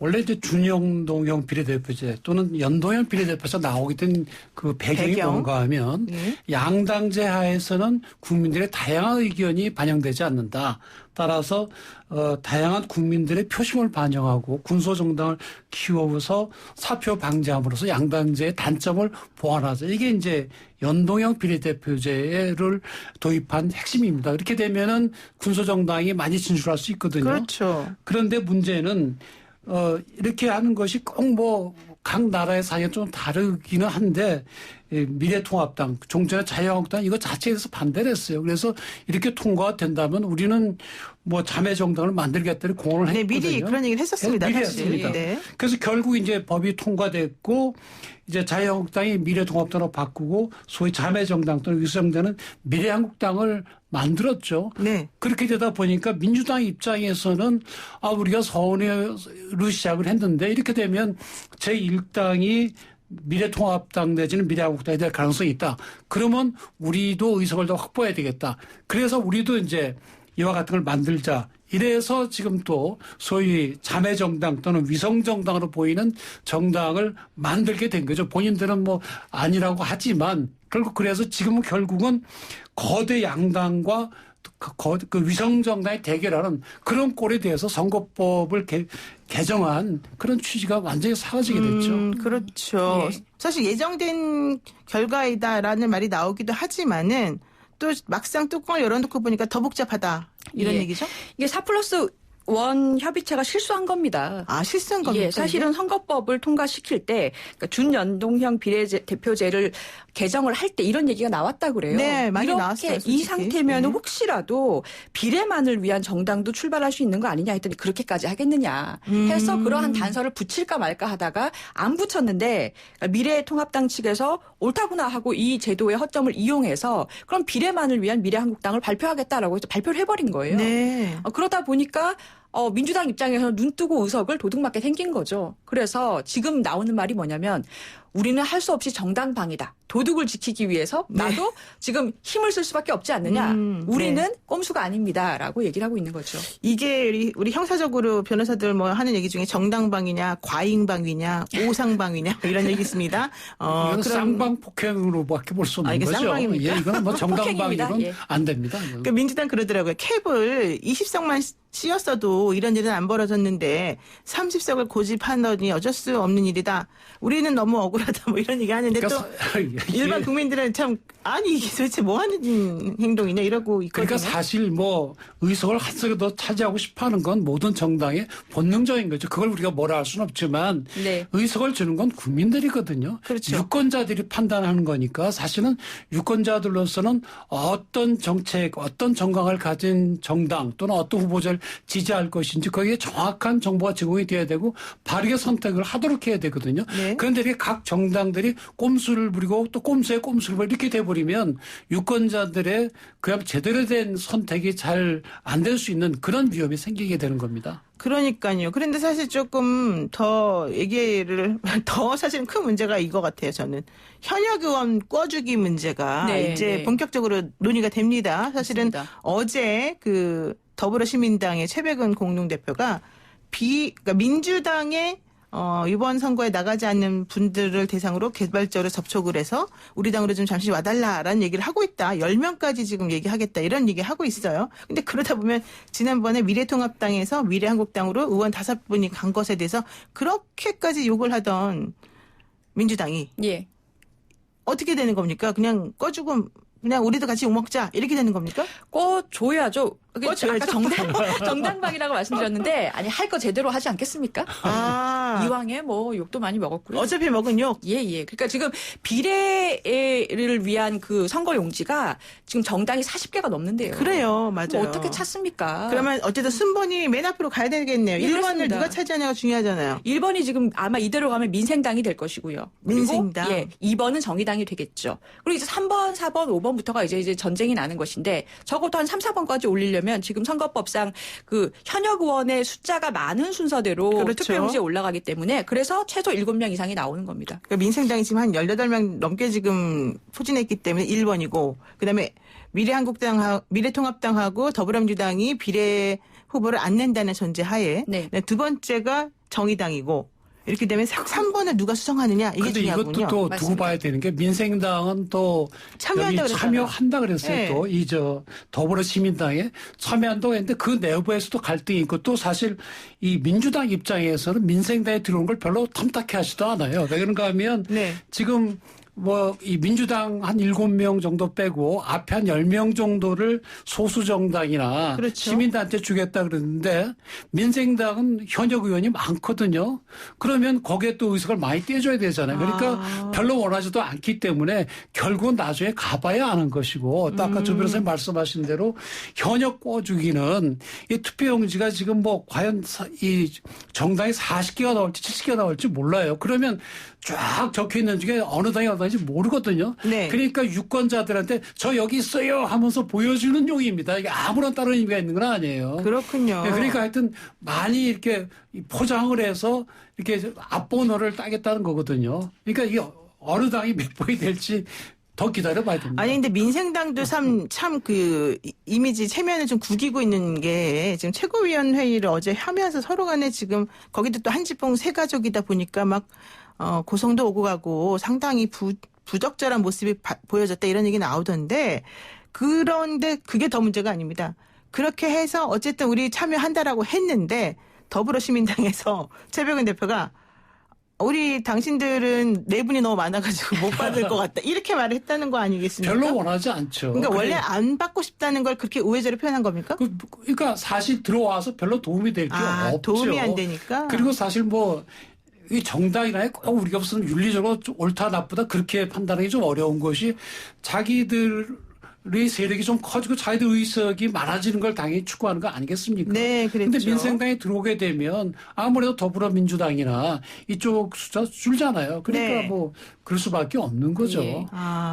원래 이제 준연동형 비례대표제 또는 연동형 비례대표제가 나오게 된 그 배경이 뭔가 하면 양당제 하에서는 국민들의 다양한 의견이 반영되지 않는다. 따라서 다양한 국민들의 표심을 반영하고 군소정당을 키워서 사표 방지함으로써 양당제의 단점을 보완하자. 이게 이제 연동형 비례대표제를 도입한 핵심입니다. 이렇게 되면은 군소정당이 많이 진출할 수 있거든요. 그렇죠. 그런데 문제는 이렇게 하는 것이 꼭 뭐 각 나라의 사이가 좀 다르기는 한데 미래통합당, 종전의 자유한국당 이거 자체에 대해서 반대를 했어요. 그래서 이렇게 통과가 된다면 우리는 뭐 자매정당을 만들겠다는 공언을 네, 했거든요. 미리 그런 얘기를 했었습니다. 미리 사실. 했습니다. 네. 그래서 결국 이제 법이 통과됐고 이제 자유한국당이 미래통합당으로 바꾸고 소위 자매정당 또는 위수정당은 미래한국당을 만들었죠. 네. 그렇게 되다 보니까 민주당 입장에서는 우리가 서운으로 시작을 했는데 이렇게 되면 제1당이 미래통합당 내지는 미래한국당이 될 가능성이 있다. 그러면 우리도 의석을 더 확보해야 되겠다. 그래서 우리도 이제 이와 같은 걸 만들자. 이래서 지금 또 소위 자매정당 또는 위성정당으로 보이는 정당을 만들게 된 거죠. 본인들은 뭐 아니라고 하지만 결국 그래서 지금은 결국은 거대 양당과 그 위성정당의 대결하는 그런 꼴에 대해서 선거법을 개정한 그런 취지가 완전히 사라지게 됐죠. 그렇죠. 예. 사실 예정된 결과이다라는 말이 나오기도 하지만은 또 막상 뚜껑을 열어놓고 보니까 더 복잡하다 이런 예. 얘기죠? 이게 4+1 협의체가 실수한 겁니다. 아, 실수한 겁니까? 예, 사실은 선거법을 통과시킬 때 그러니까 준연동형 비례대표제를 개정을 할 때 이런 얘기가 나왔다 그래요. 네, 많이 이렇게 나왔어요, 솔직히. 이 상태면 혹시라도 비례만을 위한 정당도 출발할 수 있는 거 아니냐 했더니 그렇게까지 하겠느냐 해서 그러한 단서를 붙일까 말까 하다가 안 붙였는데 미래통합당 측에서 옳다구나 하고 이 제도의 허점을 이용해서 그럼 비례만을 위한 미래한국당을 발표하겠다라고 해서 발표를 해버린 거예요. 네. 그러다 보니까 민주당 입장에서는 눈 뜨고 의석을 도둑맞게 생긴 거죠. 그래서 지금 나오는 말이 뭐냐면 우리는 할 수 없이 정당방위다. 도둑을 지키기 위해서 나도 지금 힘을 쓸 수밖에 없지 않느냐. 우리는 꼼수가 아닙니다라고 얘기를 하고 있는 거죠. 이게 우리 형사적으로 변호사들 뭐 하는 얘기 중에 정당방위냐, 과잉방위냐, 오상방위냐 이런 얘기 있습니다. 이건 쌍방폭행으로밖에 볼 수 없는 이게 거죠. 쌍방입니까? 예, 이건 뭐 정당방위로는 예. 안 됩니다. 그러니까 민주당 그러더라고요. 캡을 20석만 씌웠어도 이런 일은 안 벌어졌는데 30석을 고집하더니 어쩔 수 없는 일이다. 우리는 너무 억울하다. 뭐 이런 얘기 하는데 또 일반 국민들은 참 아니 이게 도대체 뭐 하는 행동이냐 이러고 있거든요. 그러니까 사실 뭐 의석을 한 석이 더 차지하고 싶어하는 건 모든 정당의 본능적인 거죠. 그걸 우리가 뭐라 할 수는 없지만 네. 의석을 주는 건 국민들이거든요. 그렇죠. 유권자들이 판단하는 거니까 사실은 유권자들로서는 어떤 정책, 어떤 정강을 가진 정당 또는 어떤 후보자를 지지할 것인지 거기에 정확한 정보가 제공이 돼야 되고 바르게 선택을 하도록 해야 되거든요. 네. 그런데 이렇게 각 정당들이 꼼수를 부리고 또 꼼수에 꼼수를 부리고 이렇게 돼버리면 유권자들의 그냥 제대로 된 선택이 잘 안 될 수 있는 그런 위험이 생기게 되는 겁니다. 그러니까요. 그런데 사실 조금 더 얘기를 더 사실은 큰 문제가 이거 같아요. 저는 현역 의원 꿔주기 문제가 네, 이제 네. 본격적으로 논의가 됩니다. 사실은 맞습니다. 어제 그 더불어시민당의 최백은 공동대표가 그러니까 민주당의 이번 선거에 나가지 않는 분들을 대상으로 개발적으로 접촉을 해서 우리 당으로 좀 잠시 와달라라는 얘기를 하고 있다. 10명까지 지금 얘기하겠다. 이런 얘기 하고 있어요. 근데 그러다 보면 지난번에 미래통합당에서 미래한국당으로 의원 5분이 간 것에 대해서 그렇게까지 욕을 하던 민주당이 예. 어떻게 되는 겁니까? 그냥 꺼주고 그냥 우리도 같이 욕먹자 이렇게 되는 겁니까? 꺼줘야죠. 꺼줘야죠. 아까 정당방이라고 말씀드렸는데 아니 할 거 제대로 하지 않겠습니까? 아. 이왕에 뭐 욕도 많이 먹었고요. 어차피 먹은 욕. 예. 그러니까 지금 비례를 위한 그 선거 용지가 지금 정당이 40개가 넘는데요. 그래요. 맞아요. 뭐 어떻게 찾습니까? 그러면 어쨌든 순번이 맨 앞으로 가야 되겠네요. 네, 1번을 그렇습니다. 누가 차지하냐가 중요하잖아요. 1번이 지금 아마 이대로 가면 민생당이 될 것이고요. 그리고 민생당. 예, 2번은 정의당이 되겠죠. 그리고 이제 3번, 4번, 5번부터가 이제 전쟁이 나는 것인데 적어도 한 3, 4번까지 올리려면 지금 선거법상 그 현역 의원의 숫자가 많은 순서대로 그렇죠. 투표용지에 올라가기 때문에 그래서 최소 7명 이상이 나오는 겁니다. 그러니까 민생당이 지금 한 18명 넘게 지금 포진했기 때문에 1번이고 그다음에 미래통합당하고 더불어민주당이 비례 후보를 안 낸다는 전제 하에 네. 두 번째가 정의당이고 이렇게 되면 3번을 누가 수성하느냐 이게 그런데 중요하군요. 이것도 또 두고 맞습니다. 봐야 되는 게 민생당은 또 참여한다 여기 그랬잖아요. 참여한다 그랬어요. 네. 또 이 더불어시민당에 참여한다고 했는데 그 내부에서도 갈등이 있고 또 사실 이 민주당 입장에서는 민생당에 들어온 걸 별로 탐탁해 하지도 않아요. 왜 그런가 하면 네. 지금 뭐 이 민주당 한 7명 정도 빼고 앞에 한 10명 정도를 소수정당이나 그렇죠. 시민단체 주겠다 그러는데 민생당은 현역 의원이 많거든요. 그러면 거기에 또 의석을 많이 떼줘야 되잖아요. 그러니까 별로 원하지도 않기 때문에 결국은 나중에 가봐야 아는 것이고 또 아까 조 변호사님 말씀하신 대로 현역 꿔주기는 이 투표용지가 지금 뭐 과연 이 정당이 40개가 나올지 70개가 나올지 몰라요. 그러면 쫙 적혀 있는 중에 어느 당이 어느 당인지 모르거든요. 네. 그러니까 유권자들한테 저 여기 있어요 하면서 보여주는 용입니다. 이게 아무런 다른 의미가 있는 건 아니에요. 그렇군요. 네, 그러니까 하여튼 많이 이렇게 포장을 해서 이렇게 앞번호를 따겠다는 거거든요. 그러니까 이게 어느 당이 몇 번이 될지 더 기다려봐야 됩니다. 아니 근데 민생당도 참 그 이미지 체면을 좀 구기고 있는 게 지금 최고위원회의를 어제 하면서 서로 간에 지금 거기도 또 한지붕 세 가족이다 보니까 막 고성도 오고 가고 상당히 부적절한 모습이 보여졌다 이런 얘기 나오던데 그런데 그게 더 문제가 아닙니다. 그렇게 해서 어쨌든 우리 참여한다라고 했는데 더불어시민당에서 최백은 대표가 우리 당신들은 내분이 너무 많아가지고 못 받을 것 같다. 이렇게 말을 했다는 거 아니겠습니까? 별로 원하지 않죠. 그러니까 원래 안 받고 싶다는 걸 그렇게 우회적으로 표현한 겁니까? 그러니까 사실 들어와서 별로 도움이 될 게 없죠. 도움이 안 되니까. 그리고 사실 뭐 이 정당이나 꼭 우리가 무슨 윤리적으로 좀 옳다 나쁘다 그렇게 판단하기 좀 어려운 것이 자기들의 세력이 좀 커지고 자기들 의석이 많아지는 걸 당연히 추구하는 거 아니겠습니까? 네, 그렇죠. 그런데 민생당에 들어오게 되면 아무래도 더불어민주당이나 이쪽 숫자 줄잖아요. 그러니까 네. 뭐 그럴 수밖에 없는 거죠. 예.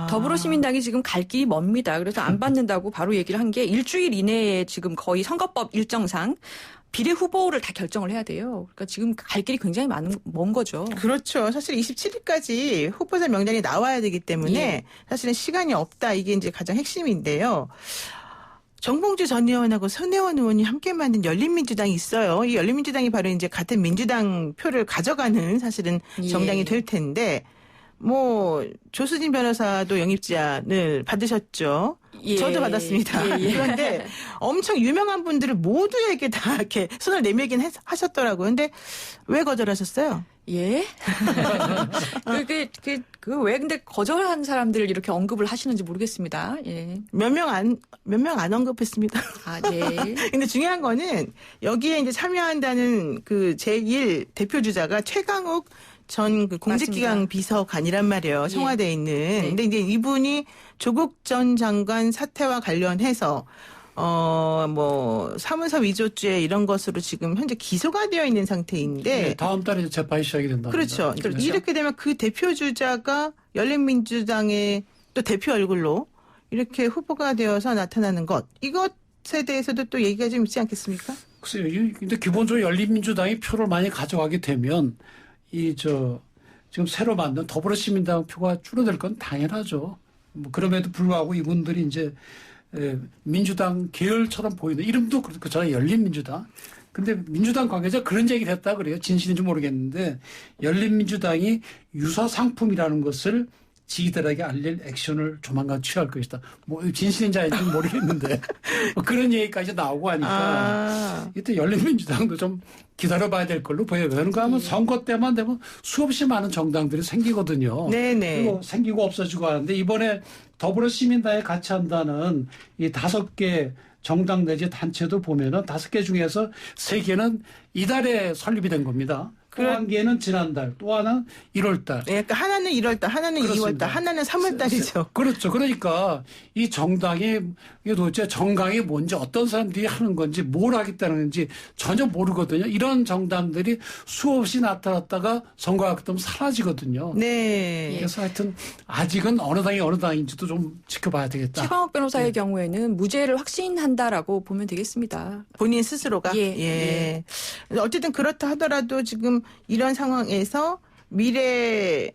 더불어시민당이 지금 갈 길이 멉니다. 그래서 안 받는다고 바로 얘기를 한 게 일주일 이내에 지금 거의 선거법 일정상 비례 후보를 다 결정을 해야 돼요. 그러니까 지금 갈 길이 굉장히 먼 거죠. 그렇죠. 사실 27일까지 후보자 명단이 나와야 되기 때문에 예. 사실은 시간이 없다. 이게 이제 가장 핵심인데요. 정봉주 전 의원하고 손혜원 의원이 함께 만든 열린민주당이 있어요. 이 열린민주당이 바로 이제 같은 민주당 표를 가져가는 사실은 정당이 될 텐데 뭐 조수진 변호사도 영입제안을 받으셨죠. 예. 저도 받았습니다. 예. 그런데 엄청 유명한 분들을 모두에게 다 이렇게 손을 내밀긴 하셨더라고요. 근데 왜 거절하셨어요? 예. 왜 근데 거절한 사람들을 이렇게 언급을 하시는지 모르겠습니다. 예. 몇 명 안 언급했습니다. 아, 예. 근데 중요한 거는 여기에 이제 참여한다는 그 제1 대표 주자가 최강욱 전 그 공직기강 맞습니다. 비서관이란 말이에요. 청와대에 있는. 네. 근데 이제 이분이 조국 전 장관 사태와 관련해서 뭐 사문서 위조죄 이런 것으로 지금 현재 기소가 되어 있는 상태인데 네, 다음 달에 재판이 시작이 된다. 그렇죠. 이렇게 되면 그 대표 주자가 열린민주당의 또 대표 얼굴로 이렇게 후보가 되어서 나타나는 것 이것에 대해서도 또 얘기가 좀 있지 않겠습니까? 글쎄요. 근데 기본적으로 열린민주당이 표를 많이 가져가게 되면 지금 새로 만든 더불어시민당 표가 줄어들 건 당연하죠. 뭐 그럼에도 불구하고 이분들이 이제 민주당 계열처럼 보이는 이름도 그렇잖아요. 열린민주당. 근데 민주당 관계자 그런 얘기를 했다 그래요. 진실인지 모르겠는데 열린민주당이 유사 상품이라는 것을 지지들에게 알릴 액션을 조만간 취할 것이다. 뭐 진실인지 아닌지 모르겠는데 뭐 그런 얘기까지 나오고 하니까 이때 열린민주당도 좀 기다려봐야 될 걸로 보여요. 그런가 하면 선거 때만 되면 수없이 많은 정당들이 생기거든요. 네네. 그리고 생기고 없어지고 하는데 이번에 더불어시민당에 같이 한다는 이 5개 정당 내지 단체도 보면은 5개 중에서 3개는 이달에 설립이 된 겁니다. 또 한 개는 지난달, 또 하나는 1월달. 네, 그러니까 하나는 1월달, 하나는 그렇습니다. 2월달, 하나는 3월달이죠. 그렇죠. 그러니까 이 정당이 이게 도대체 정강이 뭔지 어떤 사람들이 하는 건지 뭘 하겠다는 건지 전혀 모르거든요. 이런 정당들이 수없이 나타났다가 선거가 끝나면 사라지거든요. 네. 그래서 하여튼 아직은 어느 당이 어느 당인지도 좀 지켜봐야 되겠다. 최강욱 변호사의 경우에는 무죄를 확신한다라고 보면 되겠습니다. 본인 스스로가? 예. 어쨌든 그렇다 하더라도 지금 이런 상황에서 미래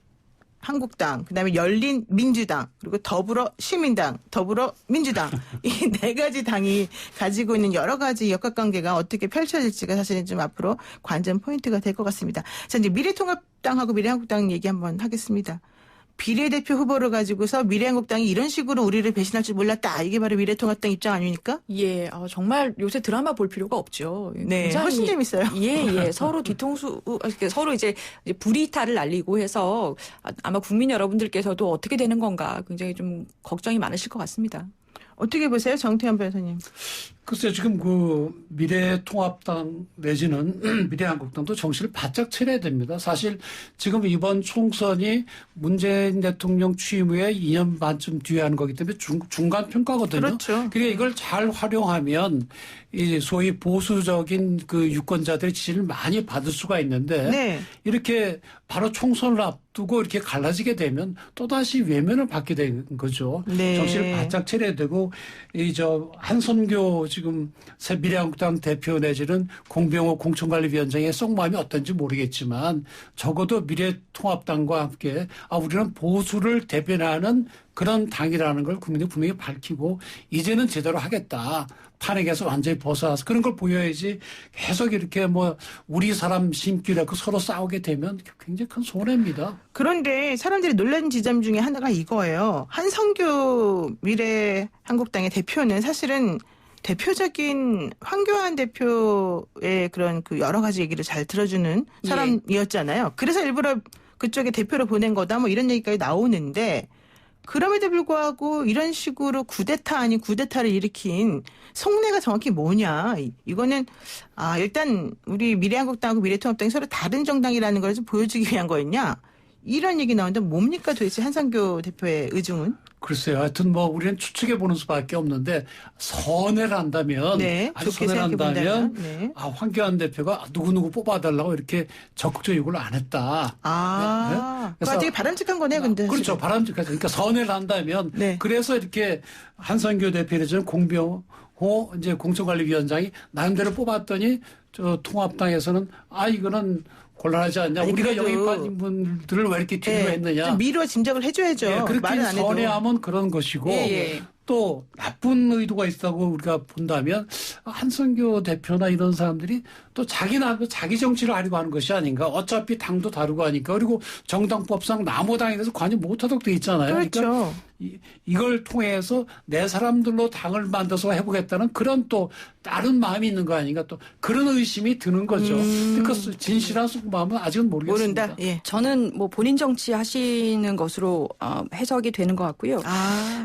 한국당, 그다음에 열린 민주당, 그리고 더불어 시민당, 더불어 민주당 이 4가지 당이 가지고 있는 여러 가지 역학관계가 어떻게 펼쳐질지가 사실은 좀 앞으로 관전 포인트가 될 것 같습니다. 자, 이제 미래통합당하고 미래한국당 얘기 한번 하겠습니다. 비례대표 후보를 가지고서 미래한국당이 이런 식으로 우리를 배신할 줄 몰랐다. 이게 바로 미래통합당 입장 아닙니까? 예, 정말 요새 드라마 볼 필요가 없죠. 네, 굉장히, 훨씬 재밌어요. 예. 서로 뒤통수, 서로 이제 불이탈을 날리고 해서 아마 국민 여러분들께서도 어떻게 되는 건가 굉장히 좀 걱정이 많으실 것 같습니다. 어떻게 보세요, 정태현 변호사님? 글쎄요, 지금 그 미래통합당 내지는 미래한국당도 정신을 바짝 차려야 됩니다. 사실 지금 이번 총선이 문재인 대통령 취임 후에 2년 반쯤 뒤에 하는 거기 때문에 중간 평가거든요. 그렇죠. 그러니까 이걸 잘 활용하면 이 소위 보수적인 그 유권자들의 지지를 많이 받을 수가 있는데 네. 이렇게 바로 총선을 앞두고 이렇게 갈라지게 되면 또다시 외면을 받게 되는 거죠. 네. 정신을 바짝 차려야 되고 한선교 지금 새 미래한국당 대표 내지는 공병호 공천관리위원장의 속마음이 어떤지 모르겠지만 적어도 미래통합당과 함께 우리는 보수를 대변하는 그런 당이라는 걸 국민이 분명히 밝히고 이제는 제대로 하겠다. 탄핵에서 완전히 벗어나서 그런 걸 보여야지 계속 이렇게 뭐 우리 사람 심기라고 서로 싸우게 되면 굉장히 큰 손해입니다. 그런데 사람들이 놀란 지점 중에 하나가 이거예요. 한성규 미래한국당의 대표는 사실은 대표적인 황교안 대표의 그런 그 여러 가지 얘기를 잘 들어주는 사람이었잖아요. 그래서 일부러 그쪽에 대표로 보낸 거다 뭐 이런 얘기까지 나오는데 그럼에도 불구하고 이런 식으로 쿠데타 아닌 쿠데타를 일으킨 속내가 정확히 뭐냐. 이거는 일단 우리 미래한국당하고 미래통합당이 서로 다른 정당이라는 걸 좀 보여주기 위한 거였냐. 이런 얘기 나오는데 뭡니까 도대체 한성규 대표의 의중은? 글쎄요. 하여튼 뭐 우리는 추측해 보는 수밖에 없는데 선회를 한다면 아주 선회를 한다면 황교안 대표가 누구누구 뽑아달라고 이렇게 적극적 요구를 안 했다. 그래서 되게 바람직한 거네요. 근데 그렇죠. 바람직하죠. 그러니까 선회를 한다면 그래서 이렇게 한성규 대표는 공병호 이제 공천관리위원장이 나름대로 뽑았더니 저 통합당에서는 이거는 곤란하지 않냐. 우리가 영입한 분들을 왜 이렇게 뒤로 했느냐. 좀 미루어 짐작을 해줘야죠. 그렇게 선회하면 그런 것이고 또 나쁜 의도가 있다고 우리가 본다면 한성규 대표나 이런 사람들이 또 자기 정치를 하려고 하는 것이 아닌가. 어차피 당도 다르고 하니까. 그리고 정당법상 남호당에 대해서 관여 못하도록 돼 있잖아요. 그렇죠. 그러니까 이걸 통해서 내 사람들로 당을 만들어서 해보겠다는 그런 또 다른 마음이 있는 거 아닌가. 또 그런 의심이 드는 거죠. 그 진실한 속마음은 아직은 모르겠습니다. 모른다. 저는 뭐 본인 정치 하시는 것으로 해석이 되는 것 같고요.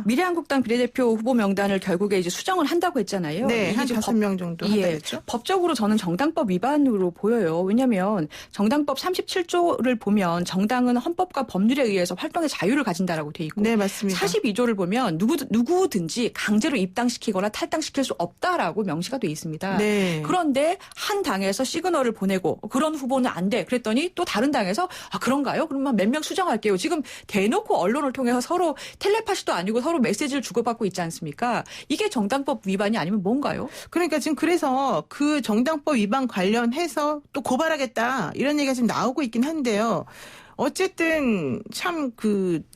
미래한국당 비례대표 후보 명단을 결국에 이제 수정을 한다고 했잖아요. 네, 한 5명 정도 한다 했죠. 법적으로 저는 정당법 위반으로 보여요. 왜냐하면 정당법 37조를 보면 정당은 헌법과 법률에 의해서 활동의 자유를 가진다라고 돼 있고, 네, 맞습니다. 42조를 보면 누구든지 강제로 입당시키거나 탈당시킬 수 없다라고 명시가 돼 있습니다. 네. 그런데 한 당에서 시그널을 보내고 그런 후보는 안 돼. 그랬더니 또 다른 당에서 그런가요? 그러면 몇 명 수정할게요. 지금 대놓고 언론을 통해서 서로 텔레파시도 아니고 서로 메시지를 주고받고 있지 않습니까? 이게 정당법 위반이 아니면 뭔가요? 그러니까 지금 그래서 그 정당법 위반 관련해서 또 고발하겠다 이런 얘기가 지금 나오고 있긴 한데요. 어쨌든 참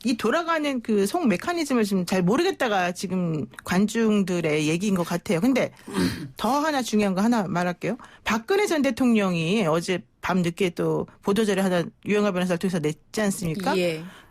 이 돌아가는 그 속 메커니즘을 좀 잘 모르겠다가 지금 관중들의 얘기인 것 같아요. 근데 더 하나 중요한 거 하나 말할게요. 박근혜 전 대통령이 어제 밤 늦게 또 보도자료 하나 유영하 변호사를 통해서 냈지 않습니까?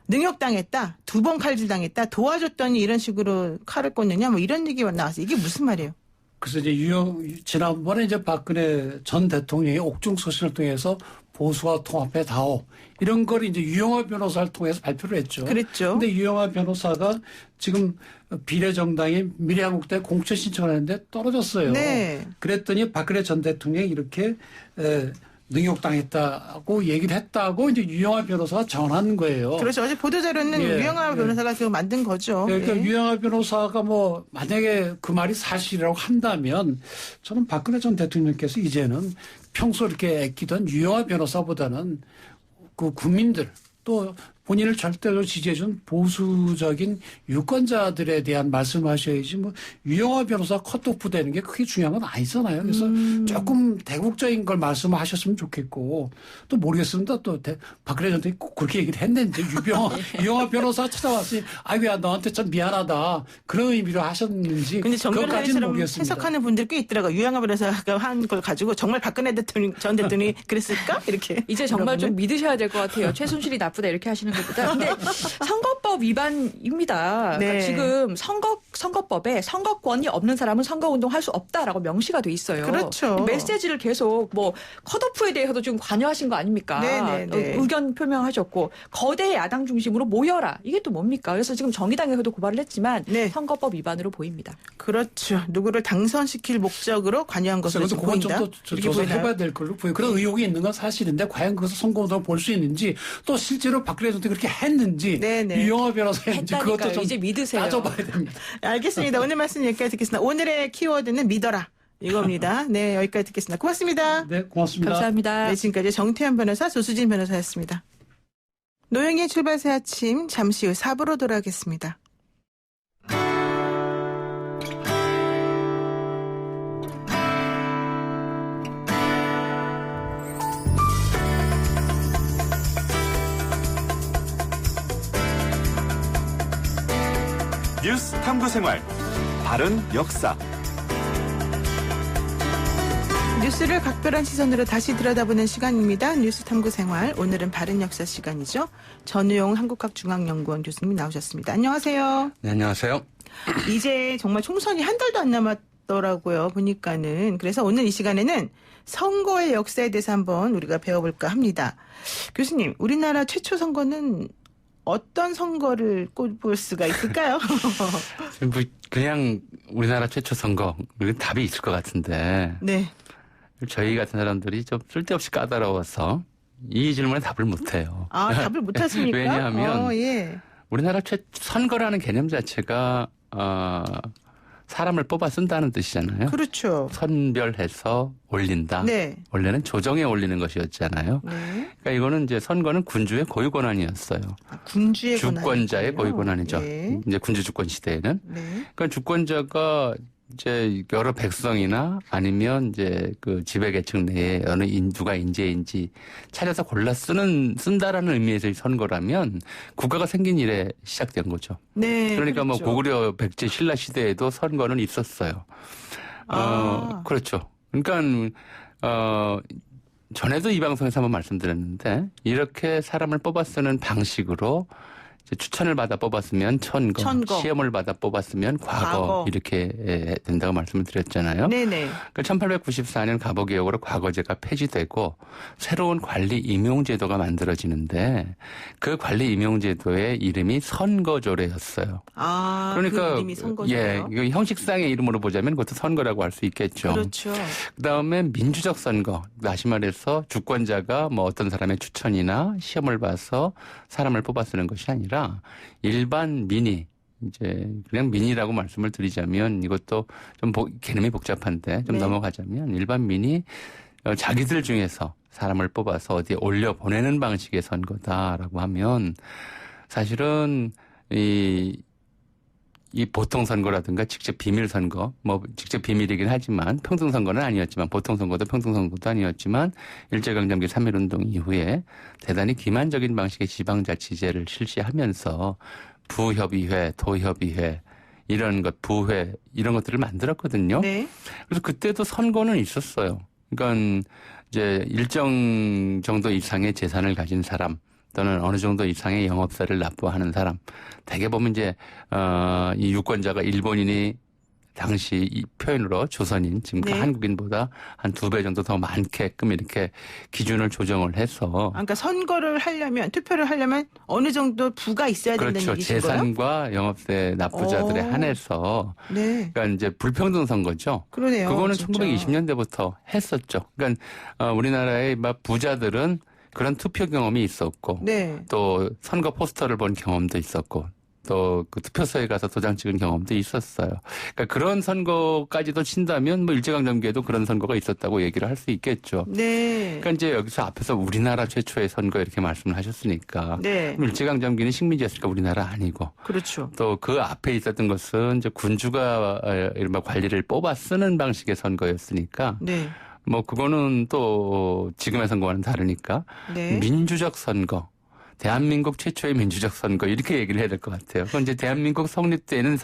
능욕당했다. 2번 칼질 당했다. 도와줬더니 이런 식으로 칼을 꽂느냐 뭐 이런 얘기가 나왔어요. 이게 무슨 말이에요? 그래서 이제 지난번에 이제 박근혜 전 대통령이 옥중 소신을 통해서 보수와 통합해 다오 이런 걸 이제 유영하 변호사를 통해서 발표를 했죠. 그랬죠. 근데 유영하 변호사가 지금 비례정당인 미래한국당에 공천 신청을 했는데 떨어졌어요. 네. 그랬더니 박근혜 전 대통령이 이렇게 능욕당했다고 얘기를 했다고 이제 유영하 변호사가 전한 거예요. 그렇죠. 어제 보도자료는 유영하 변호사가 지금 만든 거죠. 그러니까 유영하 변호사가 뭐 만약에 그 말이 사실이라고 한다면 저는 박근혜 전 대통령께서 이제는 평소 이렇게 애끼던 유영하 변호사보다는 그 국민들 또 본인을 절대로 지지해준 보수적인 유권자들에 대한 말씀하셔야지 뭐 유영하 변호사 컷오프 되는 게 크게 중요한 건 아니잖아요. 그래서 조금 대국적인 걸 말씀하셨으면 좋겠고 또 모르겠습니다. 또 박근혜 전 대통령이 꼭 그렇게 얘기를 했는지 유영하 변호사 찾아왔으니 아이고야 너한테 참 미안하다 그런 의미로 하셨는지 근데 정변호사처럼 해석하는 분들 꽤 있더라고요. 유영하 변호사가 한 걸 가지고 정말 박근혜 전 대통령이 그랬을까? 이렇게. 이제 정말 좀 믿으셔야 될 것 같아요. 최순실이 나쁘다 이렇게 하시는 것보다. 근데 선거법 위반입니다. 네. 그러니까 지금 선거법에 선거권이 없는 사람은 선거운동 할 수 없다라고 명시가 돼 있어요. 그렇죠. 메시지를 계속 뭐 컷오프에 대해서도 지금 관여하신 거 아닙니까? 네네네. 의견 표명하셨고 거대 야당 중심으로 모여라. 이게 또 뭡니까? 그래서 지금 정의당에서도 고발을 했지만 선거법 위반으로 보입니다. 그렇죠. 누구를 당선시킬 목적으로 관여한 것으로 보인다. 그건 좀 조사해봐야 될 걸로 보여요. 그런 의혹이 있는 건 사실인데 과연 그것을 선거운동을 볼 수 있는지 또 실제로 박근혜 전 대통령이 그렇게 했는지 유영하 변호사인지 그것도 좀 이제 믿으세요. 따져봐야 됩니다. 알겠습니다. 오늘 말씀 여기까지 듣겠습니다. 오늘의 키워드는 믿어라. 이겁니다. 네, 여기까지 듣겠습니다. 고맙습니다. 네, 고맙습니다. 감사합니다. 네, 지금까지 정태현 변호사, 조수진 변호사였습니다. 노영희의 출발새 아침 잠시 후 4부로 돌아오겠습니다. 뉴스 탐구생활 바른 역사. 뉴스를 각별한 시선으로 다시 들여다보는 시간입니다. 뉴스 탐구생활. 오늘은 바른 역사 시간이죠. 전우용 한국학중앙연구원 교수님 나오셨습니다. 안녕하세요. 네, 안녕하세요. 이제 정말 총선이 한 달도 안 남았더라고요. 보니까는. 그래서 오늘 이 시간에는 선거의 역사에 대해서 한번 우리가 배워볼까 합니다. 교수님, 우리나라 최초 선거는 어떤 선거를 꼽을 수가 있을까요? 뭐 그냥 우리나라 최초 선거, 답이 있을 것 같은데. 네. 저희 같은 사람들이 좀 쓸데없이 까다로워서 이 질문에 답을 못해요. 아, 답을 못하십니까? 왜냐하면 예. 우리나라 선거라는 개념 자체가 사람을 뽑아 쓴다는 뜻이잖아요. 그렇죠. 선별해서 올린다. 네. 원래는 조정에 올리는 것이었잖아요. 네. 그러니까 이거는 이제 선거는 군주의 고유 권한이었어요. 아, 군주의 주권자의 고유 권한이죠. 네. 이제 군주 주권 시대에는. 네. 그러니까 주권자가 이제 여러 백성이나 아니면 이제 그 지배계층 내에 어느 누가 인재인지 찾아서 골라 쓴다라는 의미에서의 선거라면 국가가 생긴 이래 시작된 거죠. 네. 그러니까 그렇죠. 뭐 고구려 백제 신라 시대에도 선거는 있었어요. 그렇죠. 그러니까 전에도 이 방송에서 한번 말씀드렸는데 이렇게 사람을 뽑아 쓰는 방식으로 추천을 받아 뽑았으면 천거, 시험을 받아 뽑았으면 과거 이렇게 된다고 말씀을 드렸잖아요. 네네. 그러니까 1894년 가보개혁으로 과거제가 폐지되고 새로운 관리 임용제도가 만들어지는데 그 관리 임용제도의 이름이 선거조례였어요. 아, 그러니까 그 이름이 선거조례요? 예, 형식상의 이름으로 보자면 그것도 선거라고 할 수 있겠죠. 그렇죠. 그다음에 민주적 선거, 다시 말해서 주권자가 뭐 어떤 사람의 추천이나 시험을 봐서 사람을 뽑아 쓰는 것이 아니라 일반 민의, 이제 그냥 민의라고 말씀을 드리자면 이것도 좀 개념이 복잡한데 좀 네. 넘어가자면 일반 민이 자기들 중에서 사람을 뽑아서 어디에 올려 보내는 방식의 선거다라고 하면 사실은 이 보통 선거라든가 직접 비밀 선거, 뭐 직접 비밀이긴 하지만 평등 선거는 아니었지만 보통 선거도 평등 선거도 아니었지만 일제강점기 3.1운동 이후에 대단히 기만적인 방식의 지방자치제를 실시하면서 부협의회, 도협의회 이런 것, 부회 이런 것들을 만들었거든요. 네. 그래서 그때도 선거는 있었어요. 그러니까 이제 일정 정도 이상의 재산을 가진 사람 또는 어느 정도 이상의 영업사를 납부하는 사람. 대개 보면 이제, 이 유권자가 일본인이 당시 이 표현으로 조선인, 지금 네. 한국인보다 한 2배 정도 더 많게끔 이렇게 기준을 조정을 해서. 그러니까 선거를 하려면, 투표를 하려면 어느 정도 부가 있어야 된다는 그렇죠. 얘기신 거예요? 재산과 영업세 납부자들에 한해서. 네. 그러니까 이제 불평등 선거죠. 그러네요. 그거는 진짜. 1920년대부터 했었죠. 그러니까 우리나라의 막 부자들은 그런 투표 경험이 있었고 네. 또 선거 포스터를 본 경험도 있었고 또 그 투표소에 가서 도장 찍은 경험도 있었어요. 그러니까 그런 선거까지도 친다면 뭐 일제강점기에도 그런 선거가 있었다고 얘기를 할 수 있겠죠. 네. 그러니까 이제 여기서 앞에서 우리나라 최초의 선거 이렇게 말씀을 하셨으니까 네. 일제강점기는 식민지였으니까 우리나라 아니고 그렇죠. 또 그 앞에 있었던 것은 이제 군주가 이른바 관리를 뽑아 쓰는 방식의 선거였으니까 네. 뭐 그거는 또 지금의 선거와는 다르니까 네. 민주적 선거, 대한민국 최초의 민주적 선거 이렇게 얘기를 해야 될 것 같아요. 그건 이제 대한민국 성립되는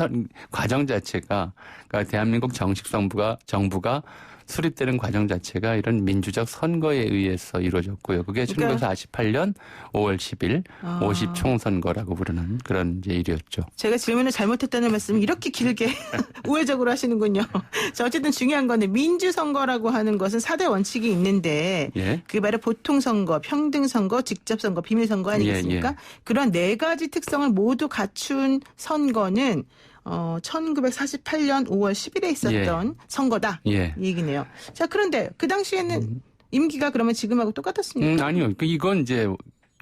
과정 자체가 그러니까 대한민국 정식 정부가 수립되는 과정 자체가 이런 민주적 선거에 의해서 이루어졌고요. 그게 그러니까 1948년 5월 10일 50총선거라고 부르는 그런 이제 일이었죠. 제가 질문을 잘못했다는 말씀을 이렇게 길게 우회적으로 하시는군요. 자, 어쨌든 중요한 건데 민주선거라고 하는 것은 4대 원칙이 있는데 예. 그게 바로 보통선거, 평등선거, 직접선거, 비밀선거 아니겠습니까? 예. 그런 네 가지 특성을 모두 갖춘 선거는 1948년 5월 10일에 있었던 선거다. 예. 이 얘기네요. 자, 그런데 그 당시에는 임기가 그러면 지금하고 똑같았습니까? 아니요. 이건 이제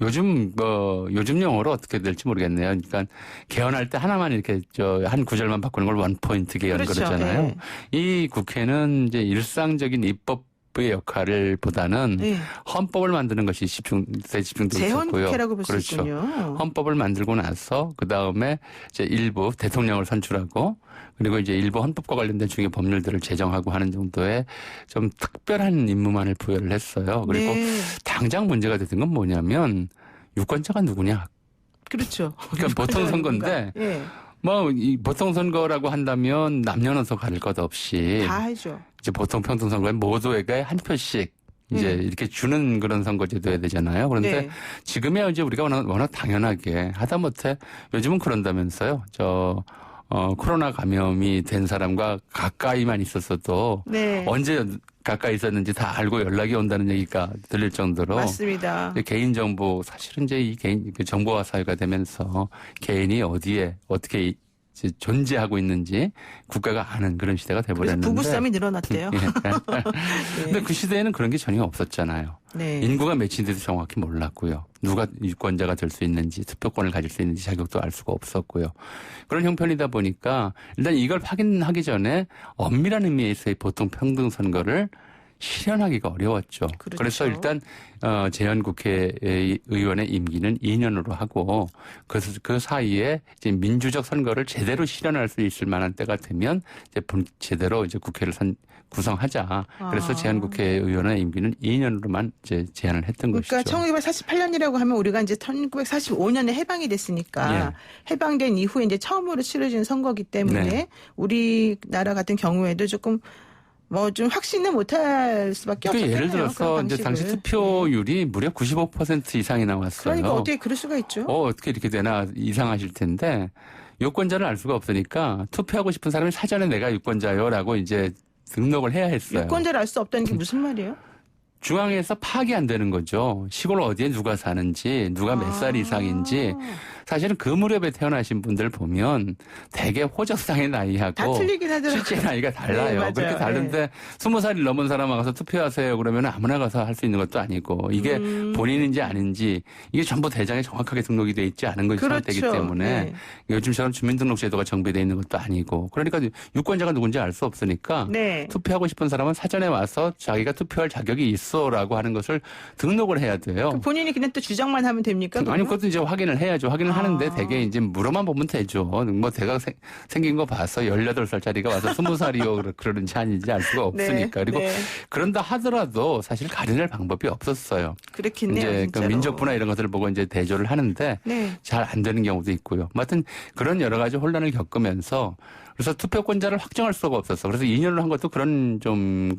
요즘 용어로 어떻게 될지 모르겠네요. 그러니까 개헌할 때 하나만 이렇게 한 구절만 바꾸는 걸 원포인트 개헌 그렇죠. 그러잖아요. 네. 이 국회는 이제 일상적인 입법의 역할을 보다는 네. 헌법을 만드는 것이 집중돼 있었고요. 재헌국회라고 볼 수 그렇죠. 있군요. 헌법을 만들고 나서 그 다음에 이제 일부 대통령을 선출하고 그리고 이제 일부 헌법과 관련된 중요 법률들을 제정하고 하는 정도의 좀 특별한 임무만을 부여를 했어요. 그리고 네. 당장 문제가 되는 건 뭐냐면 유권자가 누구냐. 그렇죠. 그러니까 보통 선거인데 예. 뭐 이 보통 선거라고 한다면 남녀노소 가릴 것 없이 다 하죠. 이제 보통 평등 선거에 모두에게 한 표씩 이제 이렇게 주는 그런 선거제도야 되잖아요. 그런데 네. 지금이야 이제 우리가 워낙 당연하게 하다못해 요즘은 그런다면서요. 코로나 감염이 된 사람과 가까이만 있었어도 네. 언제 가까이 있었는지 다 알고 연락이 온다는 얘기가 들릴 정도로 맞습니다. 개인정보 사실은 이제 이 개인 정보화 사회가 되면서 개인이 어디에 어떻게 이제 존재하고 있는지 국가가 아는 그런 시대가 돼버렸는데 부부싸움이 늘어났대요. 예. 네. 근데 그 시대에는 그런 게 전혀 없었잖아요. 네. 인구가 몇인지도 정확히 몰랐고요. 누가 유권자가 될 수 있는지 투표권을 가질 수 있는지 자격도 알 수가 없었고요. 그런 형편이다 보니까 일단 이걸 확인하기 전에 엄밀한 의미에서의 보통 평등 선거를 실현하기가 어려웠죠. 그렇죠. 그래서 일단 재헌국회의원의 임기는 2년으로 하고 그 사이에 이제 민주적 선거를 제대로 실현할 수 있을 만한 때가 되면 이제 제대로 이제 국회를 구성하자. 그래서 재헌국회의원의 임기는 2년으로만 이제 제한을 했던 그러니까 것이죠. 1948년이라고 하면 우리가 이제 1945년에 해방이 됐으니까 예. 해방된 이후에 이제 처음으로 치러진 선거기 때문에 네. 우리나라 같은 경우에도 조금 뭐 좀 확신을 못할 수밖에 없었네요. 예를 들어서 이제 당시 투표율이 무려 95% 이상이 나왔어요. 그러니까 어떻게 그럴 수가 있죠? 어떻게 이렇게 되나 이상하실 텐데 유권자를 알 수가 없으니까 투표하고 싶은 사람이 사전에 내가 유권자요라고 이제 등록을 해야 했어요. 유권자를 알 수 없다는 게 무슨 말이에요? 중앙에서 파악이 안 되는 거죠. 시골 어디에 누가 사는지, 누가 몇 살 이상인지. 사실은 그 무렵에 태어나신 분들 보면 대개 호적상의 나이하고 다 틀리긴 하더라고요. 실제 나이가 달라요. 네, 맞아요. 그렇게 다른데 20살이 넘은 사람 와서 투표하세요 그러면 아무나 가서 할 수 있는 것도 아니고 이게 본인인지 아닌지 이게 전부 대장에 정확하게 등록이 돼 있지 않은 것이 되기 그렇죠. 때문에 네. 요즘처럼 주민등록제도가 정비되어 있는 것도 아니고 그러니까 유권자가 누군지 알 수 없으니까 네. 투표하고 싶은 사람은 사전에 와서 자기가 투표할 자격이 있어라고 하는 것을 등록을 해야 돼요. 본인이 그냥 또 주장만 하면 됩니까? 아니 그러면? 그것도 이제 확인을 해야죠. 확인을 하는데 대개 이제 물어만 보면 되죠. 뭐 대각 생긴 거 봐서 18살짜리가 와서 20살이요 그러는지 아닌지 알 수가 없으니까. 네, 그리고 네. 그런다 하더라도 사실 가려낼 방법이 없었어요. 그렇긴 해요. 이제 그 진짜로. 민족부나 이런 것들을 보고 이제 대조를 하는데 네. 잘 안 되는 경우도 있고요. 하여튼 그런 여러 가지 혼란을 겪으면서 그래서 투표권자를 확정할 수가 없었어. 그래서 2년을 한 것도 그런 좀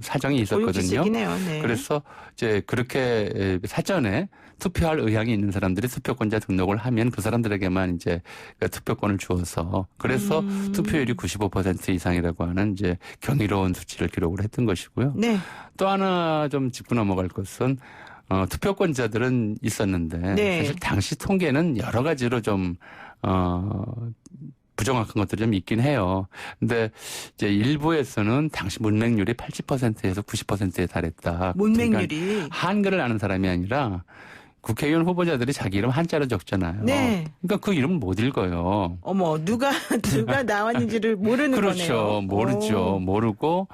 사정이 있었거든요. 고육지책이네요. 네. 그래서 이제 그렇게 사전에 투표할 의향이 있는 사람들이 투표권자 등록을 하면 그 사람들에게만 이제 투표권을 주어서 그래서 투표율이 95% 이상이라고 하는 이제 경이로운 수치를 기록을 했던 것이고요. 네. 또 하나 좀 짚고 넘어갈 것은 투표권자들은 있었는데 네. 사실 당시 통계는 여러 가지로 좀 부정확한 것들이 좀 있긴 해요. 근데 이제 일부에서는 당시 문맹률이 80%에서 90%에 달했다. 문맹률이. 그러니까 한글을 아는 사람이 아니라 국회의원 후보자들이 자기 이름 한자로 적잖아요. 네. 그러니까 그 이름 못 읽어요. 어머, 누가 나왔는지를 모르는 그렇죠. 거네요. 모르죠. 오. 모르고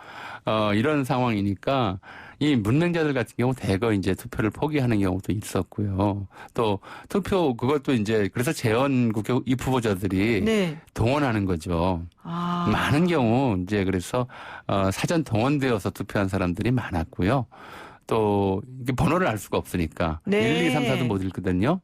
이런 상황이니까 이 문맹자들 같은 경우 대거 이제 투표를 포기하는 경우도 있었고요. 또 투표 그것도 이제 그래서 재헌국회 입후보자들이 네. 동원하는 거죠. 많은 경우 이제 그래서 사전 동원되어서 투표한 사람들이 많았고요. 또 이게 번호를 알 수가 없으니까 네. 1, 2, 3, 4도 못 읽거든요.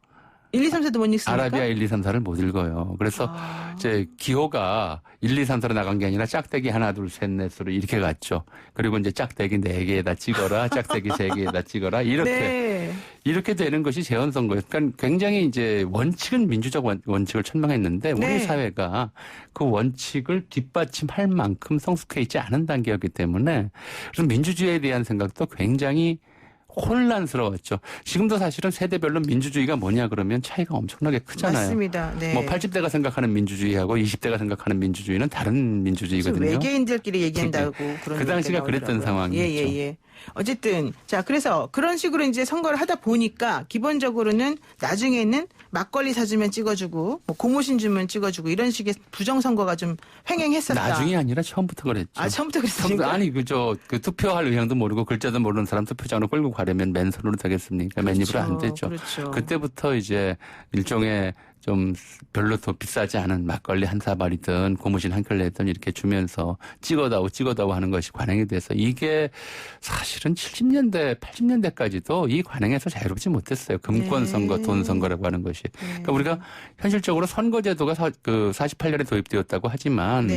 1, 2, 3, 4도 못 읽습니까? 아라비아 1, 2, 3, 4를 못 읽어요. 그래서 이제 기호가 1, 2, 3, 4로 나간 게 아니라 짝대기 하나, 둘, 셋, 넷으로 이렇게 갔죠. 그리고 이제 짝대기 4개에다 찍어라, 짝대기 3개에다 찍어라, 이렇게. 네. 이렇게 되는 것이 재헌선거예요. 그러니까 굉장히 이제 원칙은 민주적 원칙을 천명했는데 우리 네. 사회가 그 원칙을 뒷받침할 만큼 성숙해 있지 않은 단계였기 때문에 그래서 민주주의에 대한 생각도 굉장히 혼란스러웠죠. 지금도 사실은 세대별로 민주주의가 뭐냐 그러면 차이가 엄청나게 크잖아요. 맞습니다. 네. 뭐 80대가 생각하는 민주주의하고 20대가 생각하는 민주주의는 다른 민주주의거든요. 외계인들끼리 얘기한다고 그런 그 당시가 그랬던 상황이었죠. 예. 어쨌든 자 그래서 그런 식으로 이제 선거를 하다 보니까 기본적으로는 나중에는 막걸리 사주면 찍어주고 뭐 고무신 주면 찍어주고 이런 식의 부정 선거가 좀 횡행했었다. 나중이 아니라 처음부터 그랬죠. 아 처음부터 그랬습니까? 아니 그 투표할 의향도 모르고 글자도 모르는 사람 투표장으로 끌고 가려면 맨손으로 되겠습니까? 맨입으로 안 되죠. 그렇죠. 그때부터 이제 일종의 좀 별로 더 비싸지 않은 막걸리 한 사발이든 고무신 한 켤레든 이렇게 주면서 찍어다오 하는 것이 관행이 돼서 이게 사실은 70년대, 80년대까지도 이 관행에서 자유롭지 못했어요. 금권 선거, 돈 선거라고 하는 것이. 그러니까 우리가 현실적으로 선거제도가 48년에 도입되었다고 하지만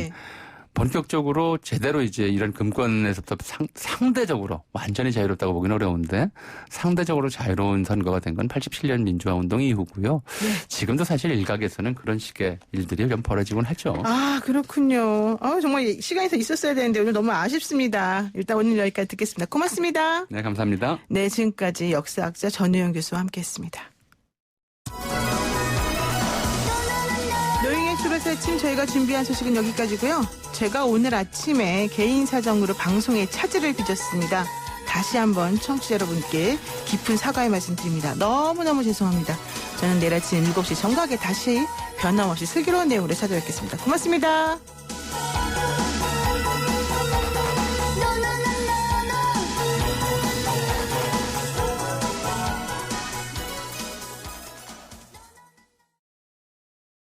본격적으로 제대로 이제 이런 금권에서부터 상대적으로 완전히 자유롭다고 보기는 어려운데 상대적으로 자유로운 선거가 된 건 87년 민주화 운동 이후고요. 지금도 사실 일각에서는 그런 식의 일들이 좀 벌어지곤 하죠. 아, 그렇군요. 정말 시간이 더 있었어야 되는데 오늘 너무 아쉽습니다. 일단 오늘 여기까지 듣겠습니다. 고맙습니다. 네, 감사합니다. 네, 지금까지 역사학자 전우영 교수와 함께했습니다. 노영의 출발사 아침 저희가 준비한 소식은 여기까지고요. 제가 오늘 아침에 개인 사정으로 방송에 차질을 빚었습니다. 다시 한번 청취자 여러분께 깊은 사과의 말씀 드립니다. 너무너무 죄송합니다. 저는 내일 아침 7시 정각에 다시 변함없이 슬기로운 내용으로 찾아뵙겠습니다. 고맙습니다.